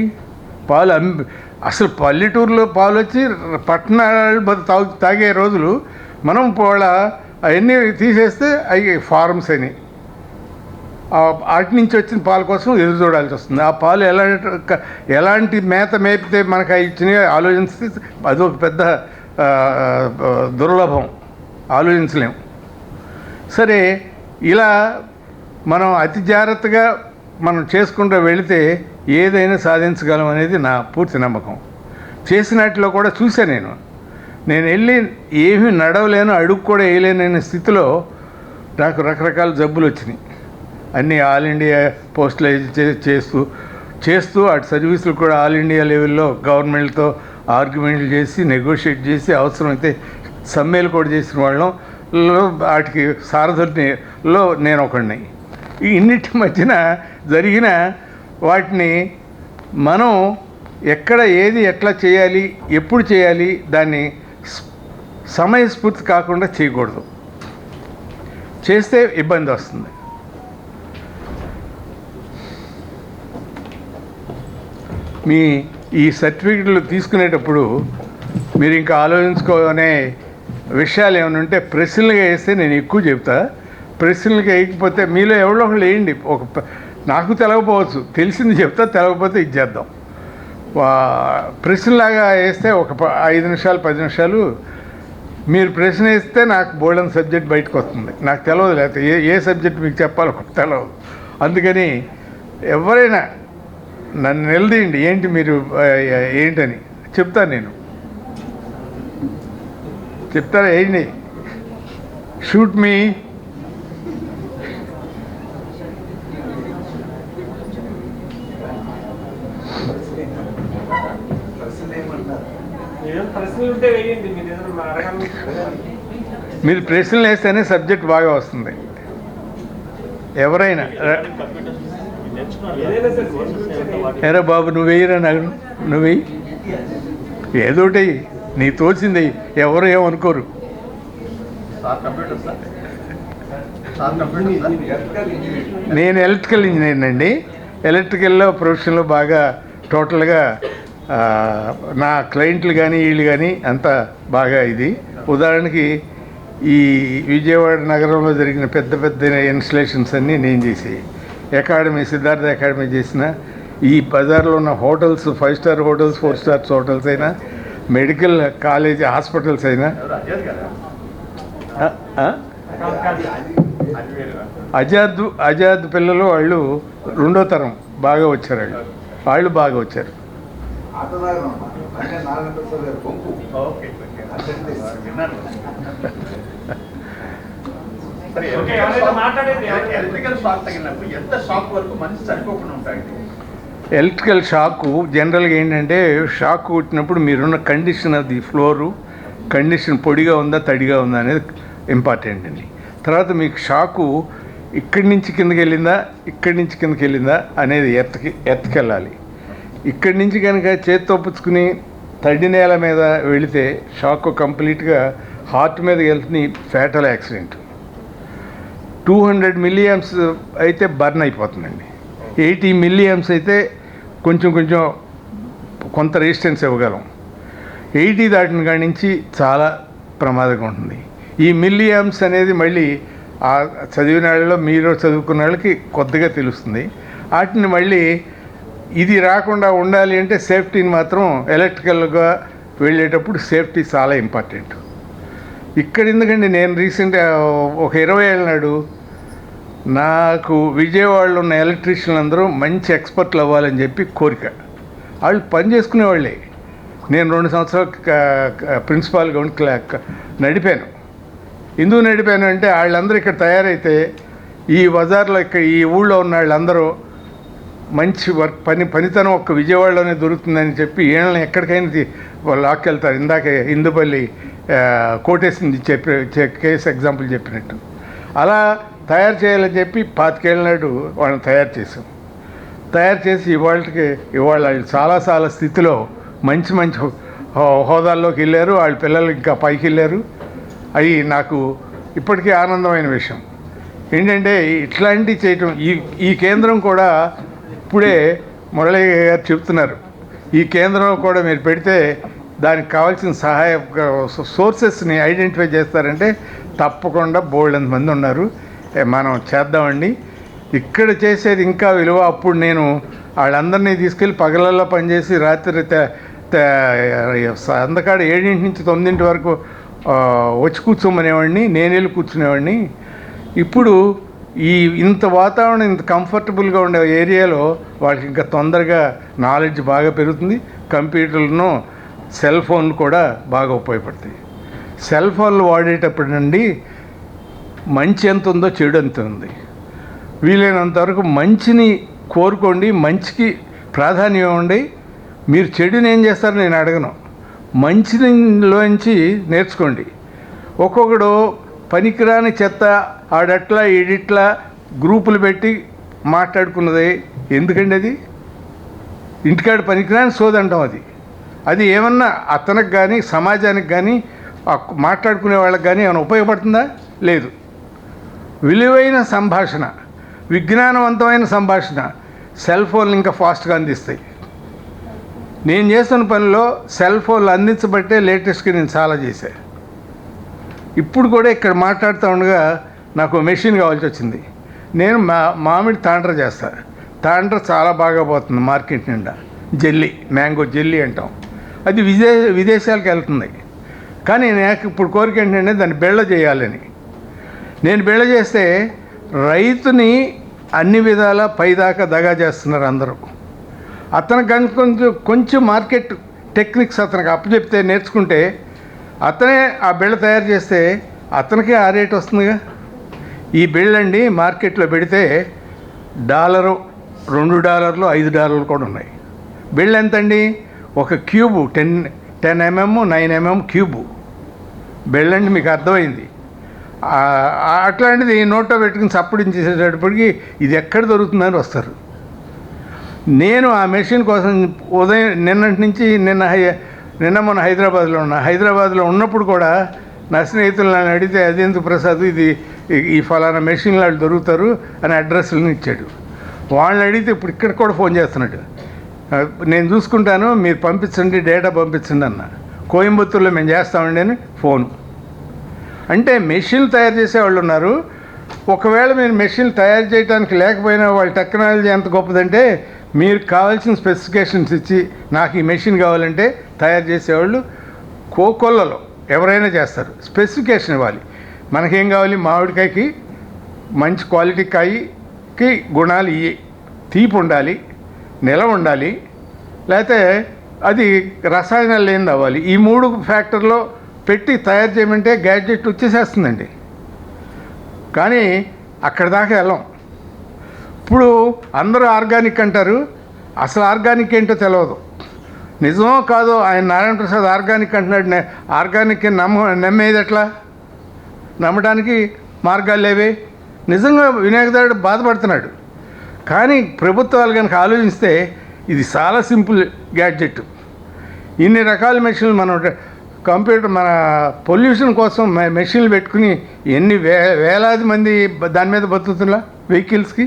అసలు పల్లెటూరులో పాలు వచ్చి పట్టణాలు తాగే రోజులు మనం వాళ్ళ అవన్నీ తీసేస్తే అవి ఫార్మ్స్ అని వాటి నుంచి వచ్చిన పాల కోసం ఎదురు చూడాల్సి వస్తుంది. ఆ పాలు ఎలాంటి మేత మేపితే మనకు అవి ఇచ్చినాయో ఆలోచిస్తే అదొక పెద్ద దుర్లభం, ఆలోచించలేము. సరే, ఇలా మనం అతి జాగ్రత్తగా మనం చేసుకుంటూ వెళితే ఏదైనా సాధించగలం అనేది నా పూర్తి నమ్మకం. చేసినట్లో కూడా చూశాను. నేను వెళ్ళి ఏమీ నడవలేను, అడుగు కూడా వేయలేననే స్థితిలో నాకు రకరకాల జబ్బులు వచ్చినాయి. అన్నీ ఆల్ ఇండియా పోస్టలైజ్ చేస్తూ అటు సర్వీసులు కూడా ఆల్ ఇండియా లెవెల్లో గవర్నమెంట్తో ఆర్గ్యుమెంట్లు చేసి నెగోషియేట్ చేసి అవసరమైతే సమ్మెలు కూడా చేసిన వాళ్ళం వాటికి సారథుల్లో నేను ఒకడిని. ఈ ఇన్నిటి మధ్యన జరిగిన వాటిని మనం ఎక్కడ ఏది ఎట్లా చేయాలి, ఎప్పుడు చేయాలి, దాన్ని సమయస్ఫూర్తి కాకుండా చేయకూడదు. చేస్తే ఇబ్బంది వస్తుంది. మీ ఈ సర్టిఫికెట్లు తీసుకునేటప్పుడు మీరు ఇంకా ఆలోచించుకోనే విషయాలు ఏమైనా ఉంటే ప్రశ్నలుగా వేస్తే నేను ఎక్కువ చెప్తా. ప్రశ్నలుగా వేయకపోతే మీలో ఎవరో ఒకళ్ళు వేయండి. నాకు తెలవకపోవచ్చు, తెలిసింది చెప్తా, తెలవకపోతే ఇది చేద్దాం. ప్రశ్నలాగా వేస్తే ఒక 5 నిమిషాలు 10 నిమిషాలు మీరు ప్రశ్న వేస్తే నాకు బోల్డెన్ సబ్జెక్ట్ బయటకు వస్తుంది, నాకు తెలియదు, లేకపోతే ఏ సబ్జెక్ట్ మీకు చెప్పాలో తెలియదు. అందుకని ఎవరైనా నన్ను నిలదీయండి, ఏంటి మీరు ఏంటని చెప్తాను, నేను చెప్తారా, ఏంటి షూట్ మీ. మీరు ప్రశ్నలు వేస్తేనే సబ్జెక్ట్ బాగా వస్తుంది. ఎవరైనా ఎరా బాబు నువ్వు వేయరా, నాకు నువ్వు వెయ్యి, ఏదోటి నీ తోచింది, ఎవరు ఏమనుకోరు. నేను ఎలక్ట్రికల్ ఇంజనీర్ అండి. ఎలక్ట్రికల్లో ప్రొఫెషన్లో బాగా టోటల్గా నా క్లయింట్లు కానీ వీళ్ళు కానీ అంతా బాగా ఇది. ఉదాహరణకి ఈ విజయవాడ నగరంలో జరిగిన పెద్ద పెద్ద ఇన్స్టలేషన్స్ అన్నీ నేను చేసి, అకాడమీ సిద్ధార్థ అకాడమీ చేసిన, ఈ బజార్లో ఉన్న hotels, 5 star hotels, 4 stars hotels అయినా, మెడికల్ కాలేజ్ హాస్పిటల్స్ అయినా, అజాద్ పిల్లలు వాళ్ళు 2వ తరం బాగా వచ్చారు, వాళ్ళు బాగా వచ్చారు. ఎలక్ట్రికల్ షాకు జనరల్గా ఏంటంటే, షాక్ కొట్టినప్పుడు మీరున్న కండిషన్, అది ఫ్లోరు కండిషన్ పొడిగా ఉందా తడిగా ఉందా అనేది ఇంపార్టెంట్ అండి. తర్వాత మీకు షాకు ఇక్కడి నుంచి కిందకి వెళ్ళిందా, ఇక్కడి నుంచి కిందకి వెళ్ళిందా అనేది ఎర్త్కి వెళ్ళాలి. ఇక్కడి నుంచి కనుక చేత్తో పుచ్చుకుని తడి నేల మీద వెళితే షాక్ కంప్లీట్గా హార్ట్ మీదకి వెళ్తుంది, ఫ్యాటల్ యాక్సిడెంట్. 200 మిల్లీయాంప్స్ అయితే బర్న్ అయిపోతుందండి. 80 మిల్లీయాంప్స్ అయితే కొంచెం కొంత రెసిస్టెన్స్ ఇవ్వగలం. 80 దాటిన కాడి నుంచి చాలా ప్రమాదంగా ఉంటుంది. ఈ మిల్లీయాంప్స్ అనేది మళ్ళీ ఆ చదివిన వాళ్ళలో, మీరు చదువుకున్న వాళ్ళకి కొద్దిగా తెలుస్తుంది. వాటిని మళ్ళీ ఇది రాకుండా ఉండాలి అంటే సేఫ్టీని మాత్రం ఎలక్ట్రికల్గా వెళ్ళేటప్పుడు సేఫ్టీ చాలా ఇంపార్టెంట్. ఇక్కడ ఎందుకండి, నేను రీసెంట్గా ఒక 20 ఏళ్ళ నాడు నాకు విజయవాడలో ఉన్న ఎలక్ట్రీషియన్లు అందరూ మంచి ఎక్స్పర్ట్లు అవ్వాలని చెప్పి కోరిక. వాళ్ళు పని చేసుకునేవాళ్ళే. నేను 2 సంవత్సరాలు ప్రిన్సిపాల్గా ఉండి నడిపాను. ఎందుకు నడిపాను అంటే, వాళ్ళందరూ ఇక్కడ తయారైతే ఈ బజార్లో ఇక్కడ ఈ ఊళ్ళో ఉన్న వాళ్ళందరూ మంచి పనితనం ఒక్క విజయవాడలోనే దొరుకుతుందని చెప్పి వీళ్ళని ఎక్కడికైనా లాక్కెళ్తారు. ఇందాకే ఇందుపల్లి కోటేసింది కేసు ఎగ్జాంపుల్ చెప్పినట్టు. అలా తయారు చేయాలని చెప్పి 25 ఏళ్ళ నాడు వాళ్ళని తయారు చేసి ఇవాళ వాళ్ళు చాలా స్థితిలో మంచి హోదాల్లోకి వెళ్ళారు. వాళ్ళ పిల్లలు ఇంకా పైకి వెళ్ళారు. అది నాకు ఇప్పటికీ ఆనందమైన విషయం. ఏంటంటే ఇట్లాంటివి చేయటం, ఈ కేంద్రం కూడా ఇప్పుడే మురళయ్య గారు చెప్తున్నారు, ఈ కేంద్రంలో కూడా మీరు పెడితే దానికి కావాల్సిన సహాయ సోర్సెస్ని ఐడెంటిఫై చేస్తారంటే తప్పకుండా బోల్డ్ మంది ఉన్నారు, మనం చేద్దామండి. ఇక్కడ చేసేది ఇంకా విలువ. అప్పుడు నేను వాళ్ళందరినీ తీసుకెళ్ళి పగలల్లో పనిచేసి రాత్రి అంతకాడ 7 నుంచి 9 వరకు వచ్చి కూర్చోమనేవాడిని, నేను వెళ్ళి కూర్చునేవాడిని. ఇప్పుడు ఇంత వాతావరణం, ఇంత కంఫర్టబుల్గా ఉండే ఏరియాలో వాళ్ళకి ఇంకా తొందరగా నాలెడ్జ్ బాగా పెరుగుతుంది. కంప్యూటర్లను, సెల్ ఫోన్లు కూడా బాగా ఉపయోగపడతాయి. సెల్ ఫోన్లు వాడేటప్పుడు నుండి మంచి ఎంత ఉందో చెడు ఎంత ఉంది. వీలైనంత వరకు మంచిని కోరుకోండి, మంచికి ప్రాధాన్యం ఇవ్వండి. మీరు చెడుని ఏం చేస్తారో నేను అడగను, మంచిలోంచి నేర్చుకోండి. ఒక్కొక్కడు పనికిరాని చెత్త ఆడట్లా ఈడిట్లా గ్రూపులు పెట్టి మాట్లాడుకున్నది ఎందుకండి? అది ఇంటికాడ పనికిరాని సోదంటాం. అది ఏమన్నా అతనికి కానీ సమాజానికి కానీ మాట్లాడుకునే వాళ్ళకి కానీ ఏమైనా ఉపయోగపడుతుందా? లేదు. విలువైన సంభాషణ, విజ్ఞానవంతమైన సంభాషణ సెల్ ఫోన్లు ఇంకా ఫాస్ట్గా అందిస్తాయి. నేను చేస్తున్న పనిలో సెల్ ఫోన్లు అందించబట్టే లేటెస్ట్గా నేను చాలా చేశాను. ఇప్పుడు కూడా ఇక్కడ మాట్లాడుతూ ఉండగా నాకు మెషిన్ కావాల్సి వచ్చింది. నేను మామిడి తాండ్ర చేస్తాను. తాండ్ర చాలా బాగా పోతుంది మార్కెట్ నిండా. జెల్లీ, మ్యాంగో జెల్లీ అంటాం. అది విదేశాలకు వెళ్తుంది. కానీ నాకు ఇప్పుడు కోరిక ఏంటంటే దాన్ని బిళ్ళ చేయాలని. నేను బిళ్ళ చేస్తే రైతుని అన్ని విధాల పైదాకా దగా చేస్తున్నారు అందరూ. అతనికి కనుక కొంచెం మార్కెట్ టెక్నిక్స్ అతనికి అప్పచెప్తే నేర్చుకుంటే అతనే ఆ బిళ్ళ తయారు చేస్తే అతనికే ఆ రేట్ వస్తుందిగా. ఈ బిళ్ళండి మార్కెట్లో పెడితే $1, $2, $5 కూడా ఉన్నాయి. బిళ్ళ ఎంతండి? ఒక క్యూబు 10 mm 9 mm క్యూబు బిళ్ళండి. మీకు అర్థమైంది. అట్లాంటిది నోట్లో పెట్టుకుని చప్పడించేసేటప్పటికి ఇది ఎక్కడ దొరుకుతుందని వస్తారు. నేను ఆ మెషిన్ కోసం ఉదయం నిన్నటి నుంచి నిన్న మొన్న హైదరాబాద్లో ఉన్నప్పుడు కూడా నా స్నేహితులు నన్ను అడిగితే అదేందుకు ప్రసాద్ ఇది ఈ ఫలానా మెషిన్లు వాళ్ళు దొరుకుతారు అని అడ్రస్లను ఇచ్చాడు. వాళ్ళని అడిగితే ఇప్పుడు ఇక్కడ కూడా ఫోన్ చేస్తున్నాడు, నేను చూసుకుంటాను మీరు పంపించండి డేటా పంపించండి అన్న. కోయంబత్తూరులో మేము చేస్తామండి అని ఫోను. అంటే మెషిన్లు తయారు చేసేవాళ్ళు ఉన్నారు. ఒకవేళ మీరు మెషిన్లు తయారు చేయడానికి లేకపోయినా వాళ్ళ టెక్నాలజీ ఎంత గొప్పదంటే మీరు కావాల్సిన స్పెసిఫికేషన్స్ ఇచ్చి నాకు ఈ మెషిన్ కావాలంటే తయారు చేసేవాళ్ళు కోకొల్లలో ఎవరైనా చేస్తారు. స్పెసిఫికేషన్ ఇవ్వాలి. మనకేం కావాలి? మామిడికాయకి మంచి క్వాలిటీ కాయకి గుణాలు ఇవి, తీపి ఉండాలి, నిలవ ఉండాలి, లేకపోతే అది రసాయనాలు లేనిది అవ్వాలి. ఈ 3 ఫ్యాక్టర్లో పెట్టి తయారు చేయమంటే గ్యాడ్జెట్ వచ్చేసేస్తుందండి. కానీ అక్కడ దాకా వెళ్ళాం. ఇప్పుడు అందరూ ఆర్గానిక్ అంటారు, అసలు ఆర్గానిక్ ఏంటో తెలియదు. నిజమో కాదో ఆయన నారాయణ ప్రసాద్ ఆర్గానిక్ అంటున్నాడు. ఆర్గానిక్ నమ్మేది ఎట్లా? నమ్మడానికి మార్గాలు లేవే. నిజంగా వినియోగదారుడు బాధపడుతున్నాడు. కానీ ప్రభుత్వాలు కనుక ఆలోచిస్తే ఇది చాలా సింపుల్ గ్యాడ్జెట్. ఇన్ని రకాల మెషిన్లు మనం మన పొల్యూషన్ కోసం మెషిన్లు పెట్టుకుని ఎన్ని వేలాది మంది దాని మీద బతుకుతున్నా వెహికల్స్కి.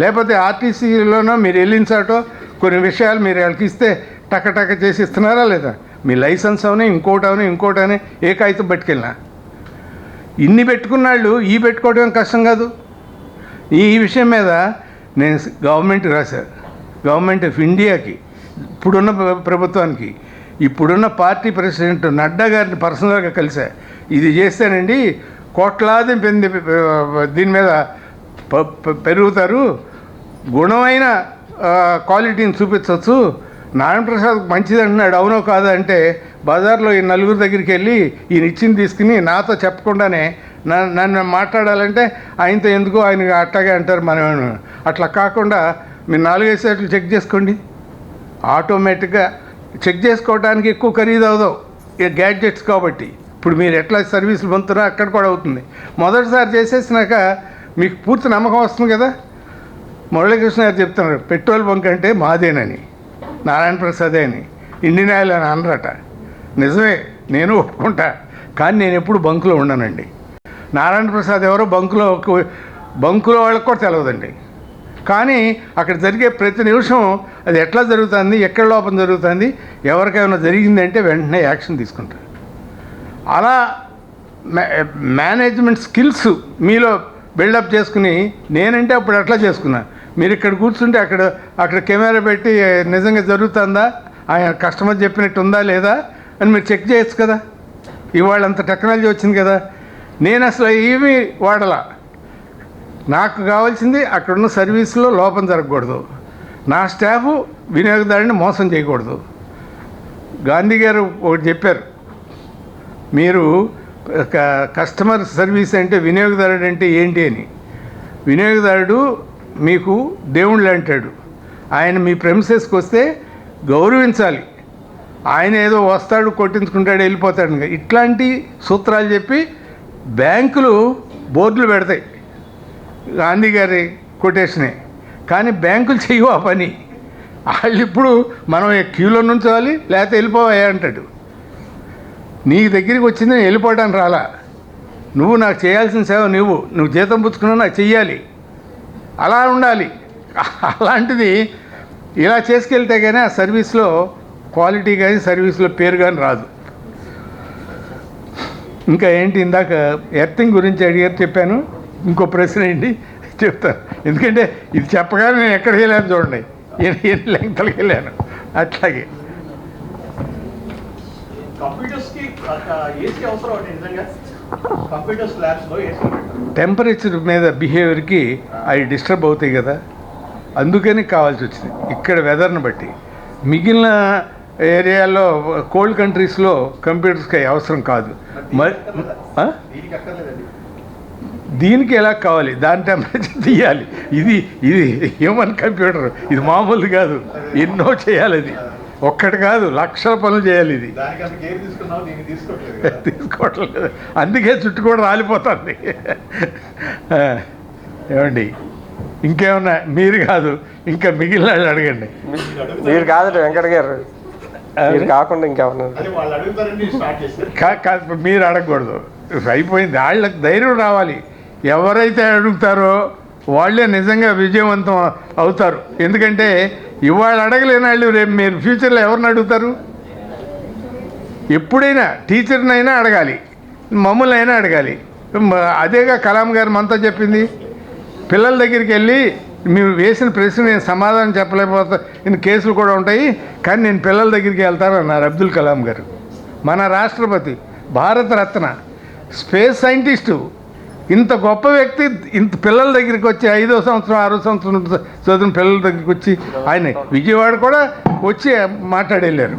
లేకపోతే ఆర్టీసీలోనో మీరు వెళ్ళిన చాటో కొన్ని విషయాలు మీరు వాళ్ళకి ఇస్తే టక చేసి ఇస్తున్నారా లేదా? మీ లైసెన్స్ అవని ఇంకోటని ఏ కాగితం పట్టుకెళ్ళినా ఇన్ని పెట్టుకున్నాళ్ళు ఈ పెట్టుకోవడం కష్టం కాదు. ఈ విషయం మీద నేను గవర్నమెంట్కి రాశాను. గవర్నమెంట్ ఆఫ్ ఇండియాకి, ఇప్పుడున్న ప్రభుత్వానికి, ఇప్పుడున్న పార్టీ ప్రెసిడెంట్ నడ్డా గారిని పర్సనల్గా కలిసా. ఇది చేస్తేనండి కోట్లాది మంది దీని మీద పెరుగుతారు, గుణమైన క్వాలిటీని చూపించవచ్చు. నారాయణ ప్రసాద్ మంచిది అంటున్నాడు, అవునో కాదా అంటే బజార్లో ఈ 4 దగ్గరికి వెళ్ళి ఈయన ఇచ్చింది తీసుకుని నాతో చెప్పకుండానే నన్ను మాట్లాడాలంటే ఆయనతో ఎందుకు, ఆయన అట్లాగే అంటారు. మనం అట్లా కాకుండా మీరు 4-5 సార్లు చెక్ చేసుకోండి. ఆటోమేటిక్గా చెక్ చేసుకోవడానికి ఎక్కువ ఖరీదు అవదవు ఈ గ్యాడ్జెట్స్ కాబట్టి. ఇప్పుడు మీరు ఎట్లా సర్వీసులు పొందుతున్నారో అక్కడ కూడా అవుతుంది. మొదటిసారి చేసేసినాక మీకు పూర్తి నమ్మకం వస్తుంది కదా. మురళీకృష్ణ గారు చెప్తున్నారు పెట్రోల్ బంక్ అంటే మాదేనని, నారాయణ ప్రసాదే అని, ఇండియన్ ఆయిల్ అని అనరట. నిజమే, నేను ఒప్పుకుంటా. కానీ నేను ఎప్పుడు బంకులో ఉండనండి. నారాయణ ప్రసాద్ ఎవరో బంకులో వాళ్ళకి కూడా తెలియదండి. కానీ అక్కడ జరిగే ప్రతి నిమిషం అది ఎట్లా జరుగుతుంది, ఎక్కడ లోపం జరుగుతుంది, ఎవరికైనా జరిగిందంటే వెంటనే యాక్షన్ తీసుకుంటారు. అలా మేనేజ్మెంట్ స్కిల్స్ మీలో బిల్డప్ చేసుకుని నేనంటే అప్పుడు అట్లా చేసుకున్నా. మీరు ఇక్కడ కూర్చుంటే అక్కడ కెమెరా పెట్టి నిజంగా జరుగుతుందా, ఆయన కస్టమర్ చెప్పినట్టు ఉందా లేదా అని మీరు చెక్ చేయొచ్చు కదా. ఇవాళ అంత టెక్నాలజీ వచ్చింది కదా. నేను అసలు ఏమీ వాడలా. నాకు కావాల్సింది అక్కడున్న సర్వీస్లో లోపం జరగకూడదు, నా స్టాఫ్ వినియోగదారుని మోసం చేయకూడదు. గాంధీ గారు ఒకటి చెప్పారు, మీరు కస్టమర్ సర్వీస్ అంటే వినియోగదారుడు అంటే ఏంటి అని. వినియోగదారుడు మీకు దేవుళ్ళు అంటాడు. ఆయన మీ ప్రెమిసెస్కి వస్తే గౌరవించాలి. ఆయన ఏదో వస్తాడు కొట్టించుకుంటాడు వెళ్ళిపోతాడు. ఇట్లాంటి సూత్రాలు చెప్పి బ్యాంకులు బోర్డులు పెడతాయి, గాంధీ గారి కొటేషనే. కానీ బ్యాంకులు చేయవు ఆ పని. వాళ్ళు ఇప్పుడు మనం క్యూలో నుంచోవాలి లేకపోతే వెళ్ళిపోవాయా అంటాడు. నీ దగ్గరికి వచ్చింది నేను వెళ్ళిపోవడానికి రాలా, నువ్వు నాకు చేయాల్సిన సేవ నువ్వు జీతం పుచ్చుకున్నావు నాకు చెయ్యాలి, అలా ఉండాలి. అలాంటిది ఇలా చేసుకెళ్తే కానీ ఆ సర్వీస్లో క్వాలిటీ కానీ సర్వీస్లో పేరు కానీ రాదు. ఇంకా ఏంటి, ఇందాక ఎర్తింగ్ గురించి అడిగారు, చెప్పాను. ఇంకో ప్రశ్న ఏంటి చెప్తాను, ఎందుకంటే ఇది చెప్పగానే నేను ఎక్కడికి వెళ్ళాను చూడండి, ఎన్ని లెంగ్తలకి వెళ్ళాను. అట్లాగే కంప్యూటర్స్కి టెంపరేచర్ మీద బిహేవియర్కి అవి డిస్టర్బ్ అవుతాయి కదా, అందుకని కావాల్సి వచ్చింది ఇక్కడ వెదర్ని బట్టి. మిగిలిన ఏరియాలో కోల్డ్ కంట్రీస్లో కంప్యూటర్స్కి అవసరం కాదు. దీనికి ఎలా కావాలి, దాని టెంపరేచర్ తీయాలి. ఇది ఇది హ్యూమన్ కంప్యూటర్, ఇది మామూలు కాదు, ఎన్నో చేయాలి. అది ఒక్కటి కాదు, లక్షల పనులు చేయాలి. ఇది తీసుకోవట్లేదు, అందుకే చుట్టూ కూడా రాలిపోతుంది. ఏమండి, ఇంకేమన్నా? మీరు కాదు, ఇంకా మిగిలిన వాళ్ళు అడగండి. మీరు కాదు వెంకట గారు, మీరు కాకుండా ఇంకేమన్నా? మీరు అడగకూడదు, అయిపోయింది. వాళ్ళకి ధైర్యం రావాలి. ఎవరైతే అడుగుతారో వాళ్ళే నిజంగా విజయవంతం అవుతారు. ఎందుకంటే ఇవాళ అడగలేని వాళ్ళు రేపు మీరు ఫ్యూచర్లో ఎవరిని అడుగుతారు? ఎప్పుడైనా టీచర్నైనా అడగాలి, మమ్మల్ని అయినా అడగాలి. అదేగా కలాం గారు మనతో చెప్పింది. పిల్లల దగ్గరికి వెళ్ళి మీరు వేసిన ప్రశ్న నేను సమాధానం చెప్పలేకపోతా, ఇన్ని కేసులు కూడా ఉంటాయి, కానీ నేను పిల్లల దగ్గరికి వెళ్తాను అన్నారు అబ్దుల్ కలాం గారు. మన రాష్ట్రపతి, భారతరత్న, స్పేస్ సైంటిస్టు, ఇంత గొప్ప వ్యక్తి ఇంత పిల్లల దగ్గరికి వచ్చి 5వ సంవత్సరం 6వ సంవత్సరం చదివిన పిల్లల దగ్గరికి వచ్చి ఆయన విజయవాడ కూడా వచ్చి మాట్లాడి వెళ్ళారు.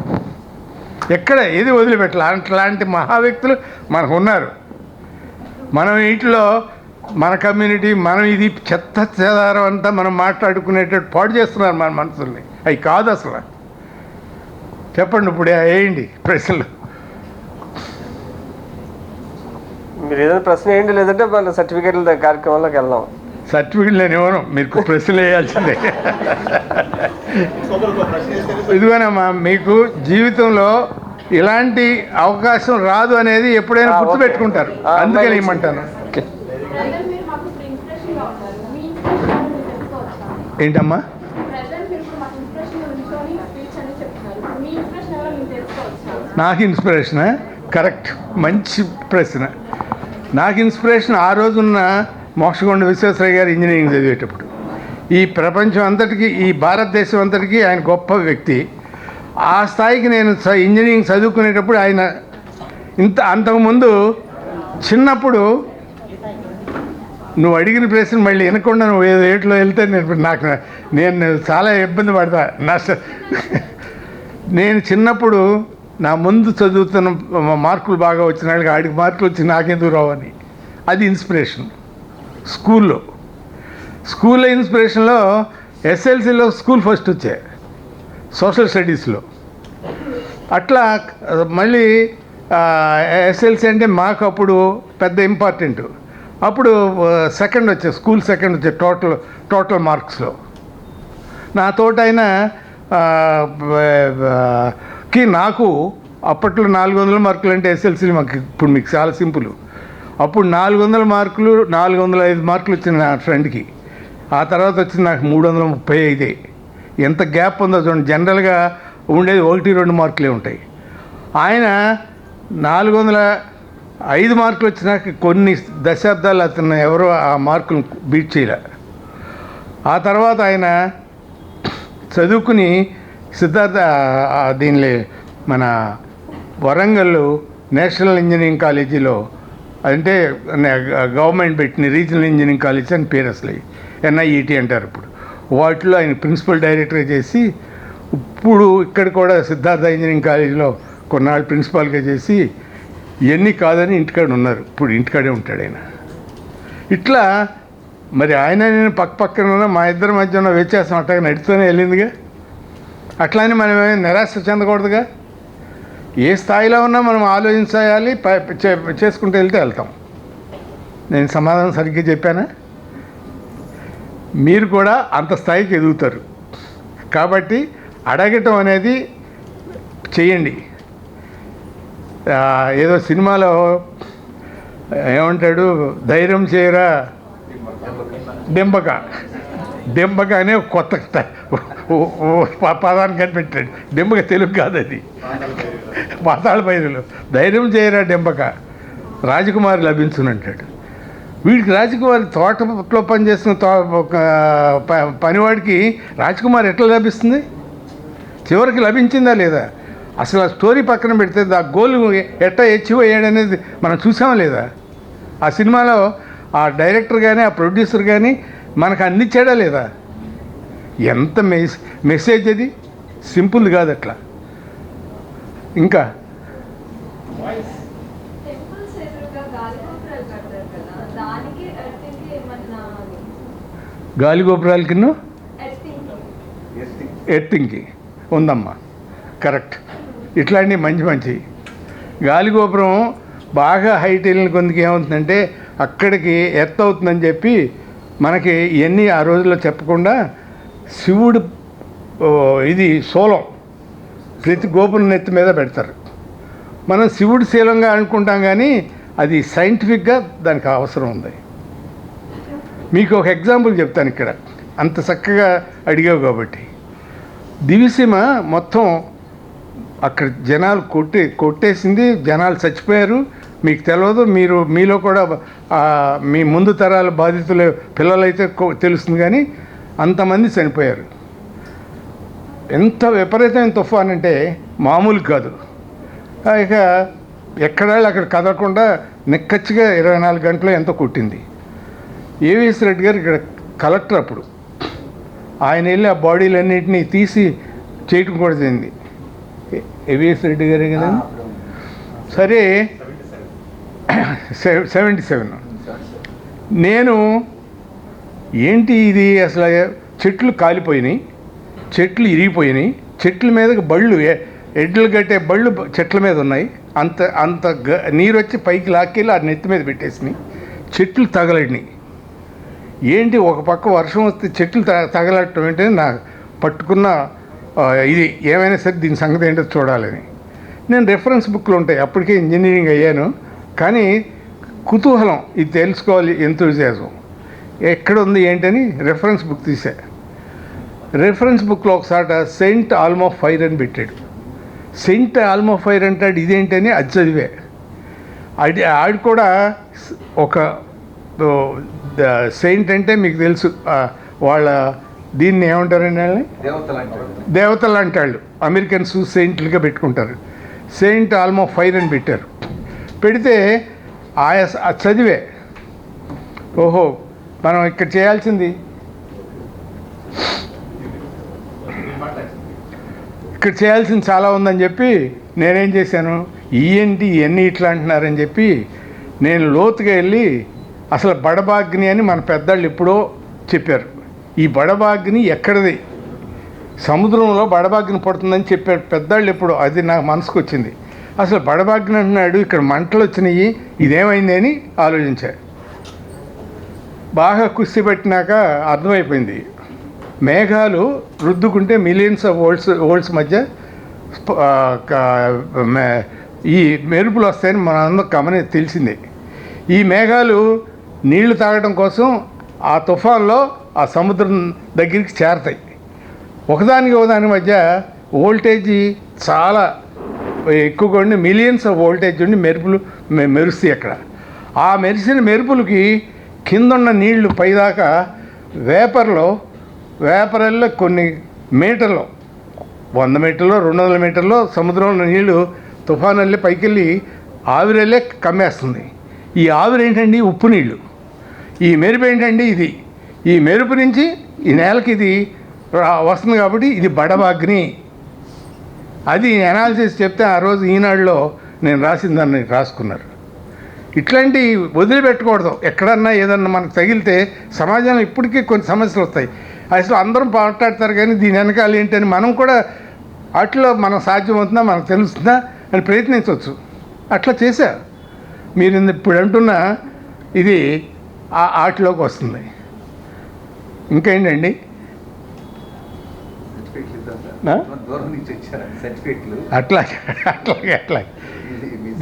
ఎక్కడ ఏది వదిలిపెట్టాలి. అట్లాంటి మహా వ్యక్తులు మనకు ఉన్నారు. మనం ఇంట్లో మన కమ్యూనిటీ, మనం ఇది చెత్త చెదారం అంతా మనం మాట్లాడుకునేటట్టు పాడు చేస్తున్నారు మన మనసుల్ని. అవి కాదు అసలు. చెప్పండి, ఇప్పుడు వేయండి ప్రశ్నలు. మీరు ఏదైనా ప్రశ్న వేయండి, లేదంటే మన సర్టిఫికేట్ల కార్యక్రమంలోకి వెళ్దాం. సర్టిఫికేట్ నేను ఇవ్వను, మీరు ప్రశ్నలు వేయాల్సిందే. ఇదిగోనమ్మా, మీకు జీవితంలో ఇలాంటి అవకాశం రాదు అనేది ఎప్పుడైనా గుర్తుపెట్టుకుంటారు, అందుకని ఏమంటాను. ఏంటమ్మా? నాకు ఇన్స్పిరేషనా? కరెక్ట్, మంచి ప్రశ్న. నాకు ఇన్స్పిరేషన్ ఆ రోజున్న మోక్షగుండ విశ్వేశ్వరయ్య గారు ఇంజనీరింగ్ చదివేటప్పుడు. ఈ ప్రపంచం అంతటికీ, ఈ భారతదేశం అంతటికీ ఆయన గొప్ప వ్యక్తి. ఆ స్థాయికి నేను ఇంజనీరింగ్ చదువుకునేటప్పుడు ఆయన అంతకుముందు చిన్నప్పుడు నువ్వు అడిగిన ప్రశ్న మళ్ళీ వినకుండా నువ్వు ఏదో ఏట్లో వెళ్తే నేను చాలా ఇబ్బంది పడతా. నేను చిన్నప్పుడు నా ముందు చదువుతున్న మార్కులు బాగా వచ్చిన వాళ్ళకి ఆడికి మార్కులు వచ్చి నాకెందుకు రావని, అది ఇన్స్పిరేషన్. స్కూల్లో ఇన్స్పిరేషన్లో ఎస్ఎల్సీలో స్కూల్ ఫస్ట్ వచ్చాయి, సోషల్ స్టడీస్లో. అట్లా మళ్ళీ ఎస్ఎల్సీ అంటే మాకు అప్పుడు పెద్ద ఇంపార్టెంట్. అప్పుడు సెకండ్ వచ్చే, స్కూల్ సెకండ్ వచ్చే టోటల్ మార్క్స్లో. నా తోటైన నాకు అప్పట్లో 400 మార్కులు అంటే ఎస్ఎల్సీ మాకు ఇప్పుడు మీకు చాలా సింపుల్. అప్పుడు 400 మార్కులు 405 మార్కులు వచ్చింది నా ఫ్రెండ్కి. ఆ తర్వాత వచ్చింది నాకు 335. ఎంత గ్యాప్ ఉందో చూడండి. జనరల్గా ఉండేది 1-2 మార్కులే ఉంటాయి. ఆయన 405 మార్కులు వచ్చినాక కొన్ని దశాబ్దాలు అతను ఎవరో ఆ మార్కులు బీట్ చేయలే. ఆ తర్వాత ఆయన చదువుకుని సిద్ధార్థ దీనిలో మన వరంగల్ నేషనల్ ఇంజనీరింగ్ కాలేజీలో, అంటే గవర్నమెంట్ పెట్టిన రీజనల్ ఇంజనీరింగ్ కాలేజ్ అని పేరు, అసలు NIET అంటారు ఇప్పుడు. వాటిలో ఆయన ప్రిన్సిపల్ డైరెక్టర్ చేసి, ఇప్పుడు ఇక్కడ కూడా సిద్ధార్థ ఇంజనీరింగ్ కాలేజీలో కొన్నాళ్ళు ప్రిన్సిపాల్గా చేసి ఇవన్నీ కాదని ఇంటికాడ ఉన్నారు. ఇప్పుడు ఇంటికాడే ఉంటాడు ఆయన. ఇట్లా మరి ఆయన నేను పక్కన ఉన్న మా ఇద్దరి మధ్య ఉన్న వ్యత్యాసం అట్టగా నడుస్తూనే వెళ్ళిందిగా. అట్లానే మనం నిరాశ చెందకూడదుగా. ఏ స్థాయిలో ఉన్నా మనం ఆలోచించాలి, చేసుకుంటూ వెళ్తాం. నేను సమాధానం సరిగ్గా చెప్పానా? మీరు కూడా అంత స్థాయికి ఎదుగుతారు. కాబట్టి అడగటం అనేది చెయ్యండి. ఏదో సినిమాలో ఏమంటాడు, ధైర్యం చేయరా దెంబక అనే కొత్త పదాన్ని కనిపెట్టాడు. దెంబక తెలుగు కాదు, అది పాతాళ పైరులు. ధైర్యం చేయరా దెంబక, రాజకుమారి లభించునంటాడు. వీడికి రాజకుమారి తోటలో పనిచేస్తున్న పనివాడికి రాజకుమారి ఎట్లా లభిస్తుంది? చివరికి లభించిందా లేదా? అసలు ఆ స్టోరీ పక్కన పెడితే ఆ గోల్ ఎట్టా అచీవ్ అయ్యాడనేది మనం చూసామా లేదా? ఆ సినిమాలో ఆ డైరెక్టర్ కానీ ఆ ప్రొడ్యూసర్ కానీ మనకు అందించాడా లేదా? ఎంత మెసేజ్ అది, సింపుల్ కాదు అట్లా. ఇంకా టెంపుల్స్ ఎదురుగా గాలిగోపురాలు కడతారు కదా, దానికి ఎర్తింగ్కి ఏమన్నా గాలిగోపురాల కింద ఎర్తింగ్ ఎర్తింగ్కి ఉందమ్మా, కరెక్ట్. ఇట్లాంటివి మంచి గాలిగోపురం బాగా హైట్ వెళ్ళిన కొందుకు ఏమవుతుందంటే అక్కడికి ఎర్త్ అవుతుందని చెప్పి మనకి ఇవన్నీ ఆ రోజుల్లో చెప్పకుండా శివుడు ఇది శూలం ప్రతి గోపురం నెత్తి మీద పెడతారు. మనం శివుడు శీలంగా అనుకుంటాం కానీ అది సైంటిఫిక్గా దానికి అవసరం ఉంది. మీకు ఒక ఎగ్జాంపుల్ చెప్తాను ఇక్కడ, అంత చక్కగా అడిగావు కాబట్టి. దివిసీమ మొత్తం అక్కడ జనాలు కొట్టేసింది, జనాలు చచ్చిపోయారు. మీకు తెలియదు, మీలో కూడా మీ ముందు తరాల బాధితులు పిల్లలైతే తెలుస్తుంది, కానీ అంతమంది చనిపోయారు. ఎంత విపరీతమైన తుఫాన్ అంటే మామూలు కాదు. ఇక ఎక్కడాళ్ళు అక్కడ కదలకుండా నిక్కచ్చిగా 24 గంటలు ఎంతో కొట్టింది. ఏవిఎస్ రెడ్డి గారు ఇక్కడ కలెక్టర్ అప్పుడు, ఆయన వెళ్ళి ఆ బాడీలన్నింటినీ తీసి చేయటం కూడా జరిగింది. ఏవిఎస్ రెడ్డి గారే కదా. సరే 77 నేను ఏంటి ఇది అసలు, చెట్లు కాలిపోయినాయి, చెట్లు ఇరిగిపోయినాయి, చెట్ల మీదకి బళ్ళు ఎడ్లు కట్టే బళ్ళు చెట్ల మీద ఉన్నాయి. అంత నీరు వచ్చి పైకి లాక్కెళ్ళి ఆ నెత్తి మీద పెట్టేసినాయి, చెట్లు తగలడినాయి. ఏంటి ఒక పక్క వర్షం వస్తే చెట్లు తగలటం ఏంటని నాకు పట్టుకున్న ఇది ఏమైనా సరే దీని సంగతి ఏంటో చూడాలని. నేను రెఫరెన్స్ బుక్లు ఉంటాయి, అప్పటికే ఇంజనీరింగ్ అయ్యాను, కానీ కుతూహలం ఇది తెలుసుకోవాలి, ఎంతూజియాజం ఎక్కడ ఉంది ఏంటని రెఫరెన్స్ బుక్ తీసా. రెఫరెన్స్ బుక్లో ఒకసారి సెయింట్ ఆల్మో ఫైర్ అని పెట్టాడు. సెయింట్ ఆల్మో ఫైర్ అంటాడు, ఇదేంటని అది చదివే. ఆడు కూడా ఒక సెయింట్ అంటే మీకు తెలుసు, వాళ్ళ దీన్ని ఏమంటారండి, వాళ్ళని దేవతలు అంటాళ్ళు. అమెరికన్స్ సెయింట్లుగా పెట్టుకుంటారు. సెయింట్ ఆల్మో ఫైర్ అని పెట్టారు. పెడితే అది చదివే, ఓహో మనం ఇక్కడ చేయాల్సింది, ఇక్కడ చేయాల్సింది చాలా ఉందని చెప్పి నేనేం చేశాను, ఏంటి ఇవన్నీ ఇట్లా అంటున్నారని చెప్పి నేను లోతుగా వెళ్ళి అసలు బడబాగ్ని అని మన పెద్దవాళ్ళు ఎప్పుడో చెప్పారు. ఈ బడబాగ్ని ఎక్కడిది, సముద్రంలో బడబాగ్ని పడుతుందని చెప్పారు పెద్దవాళ్ళు ఎప్పుడో. అది నాకు మనసుకు వచ్చింది. అసలు బడబాగ్ని అంటున్నాడు, ఇక్కడ మంటలు వచ్చినాయి, ఇదేమైంది అని ఆలోచించారు. బాగా కుస్తీ పెట్టినాక అర్థమైపోయింది, మేఘాలు రుద్దుకుంటే మిలియన్స్ ఆఫ్ వోల్ట్స్ మధ్య ఈ మెరుపులు వస్తాయని మనందరం తెలిసిందే. ఈ మేఘాలు నీళ్లు తాగడం కోసం ఆ తుఫాన్లో ఆ సముద్రం దగ్గరికి చేరతాయి. ఒకదాని మధ్య వోల్టేజీ చాలా ఎక్కువగా ఉండి మిలియన్స్ ఆఫ్ వోల్టేజ్ ఉండి మెరుపులు మెరుస్తాయి అక్కడ. ఆ మెరిసిన మెరుపులకి కిందున్న నీళ్లు పైదాకా వేపరల్లో కొన్ని మీటర్లు, 100 మీటర్లో 200 మీటర్లో సముద్రంలో నీళ్లు తుఫాను వెళ్ళి పైకి వెళ్ళి ఆవిరెళ్ళే కమ్మేస్తుంది. ఈ ఆవిరి ఏంటండి, ఉప్పు నీళ్ళు. ఈ మెరుపు ఏంటండి, ఇది ఈ మెరుపు నుంచి ఈ నేలకి ఇది వస్తుంది కాబట్టి ఇది బడబాగ్ని. అది అనాలిసిస్ చెప్తే ఆ రోజు ఈనాడులో నేను రాసిన దాన్ని రాసుకున్నారు. ఇట్లాంటి వదిలిపెట్టకూడదు. ఎక్కడన్నా ఏదన్నా మనకు తగిలితే సమాజంలో ఇప్పటికీ కొన్ని సమస్యలు వస్తాయి. అసలు అందరం మాట్లాడతారు కానీ దీని వెనకాల ఏంటని మనం కూడా వాటిలో మనం సాధ్యమవుతుందా, మనకు తెలుస్తుందా అని ప్రయత్నించవచ్చు. అట్లా చేశా. మీరు ఇప్పుడు అంటున్న ఇది ఆటలోకి వస్తుంది. ఇంకేంటండి, అట్లాగే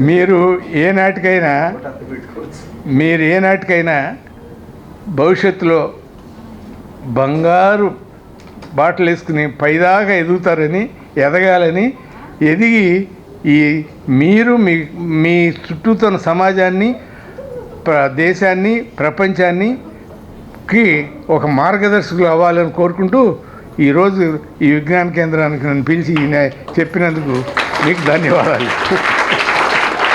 మీరు ఏ నాటికైనా భవిష్యత్తులో బంగారు బాటలు వేసుకుని పైదాకా ఎదుగుతారని, ఎదగాలని, ఎదిగి మీరు మీ చుట్టూతున్న సమాజాన్ని, దేశాన్ని, ప్రపంచానికి ఒక మార్గదర్శకులు అవ్వాలని కోరుకుంటూ ఈరోజు ఈ విజ్ఞాన కేంద్రానికి నన్ను పిలిచి చెప్పినందుకు మీకు ధన్యవాదాలు.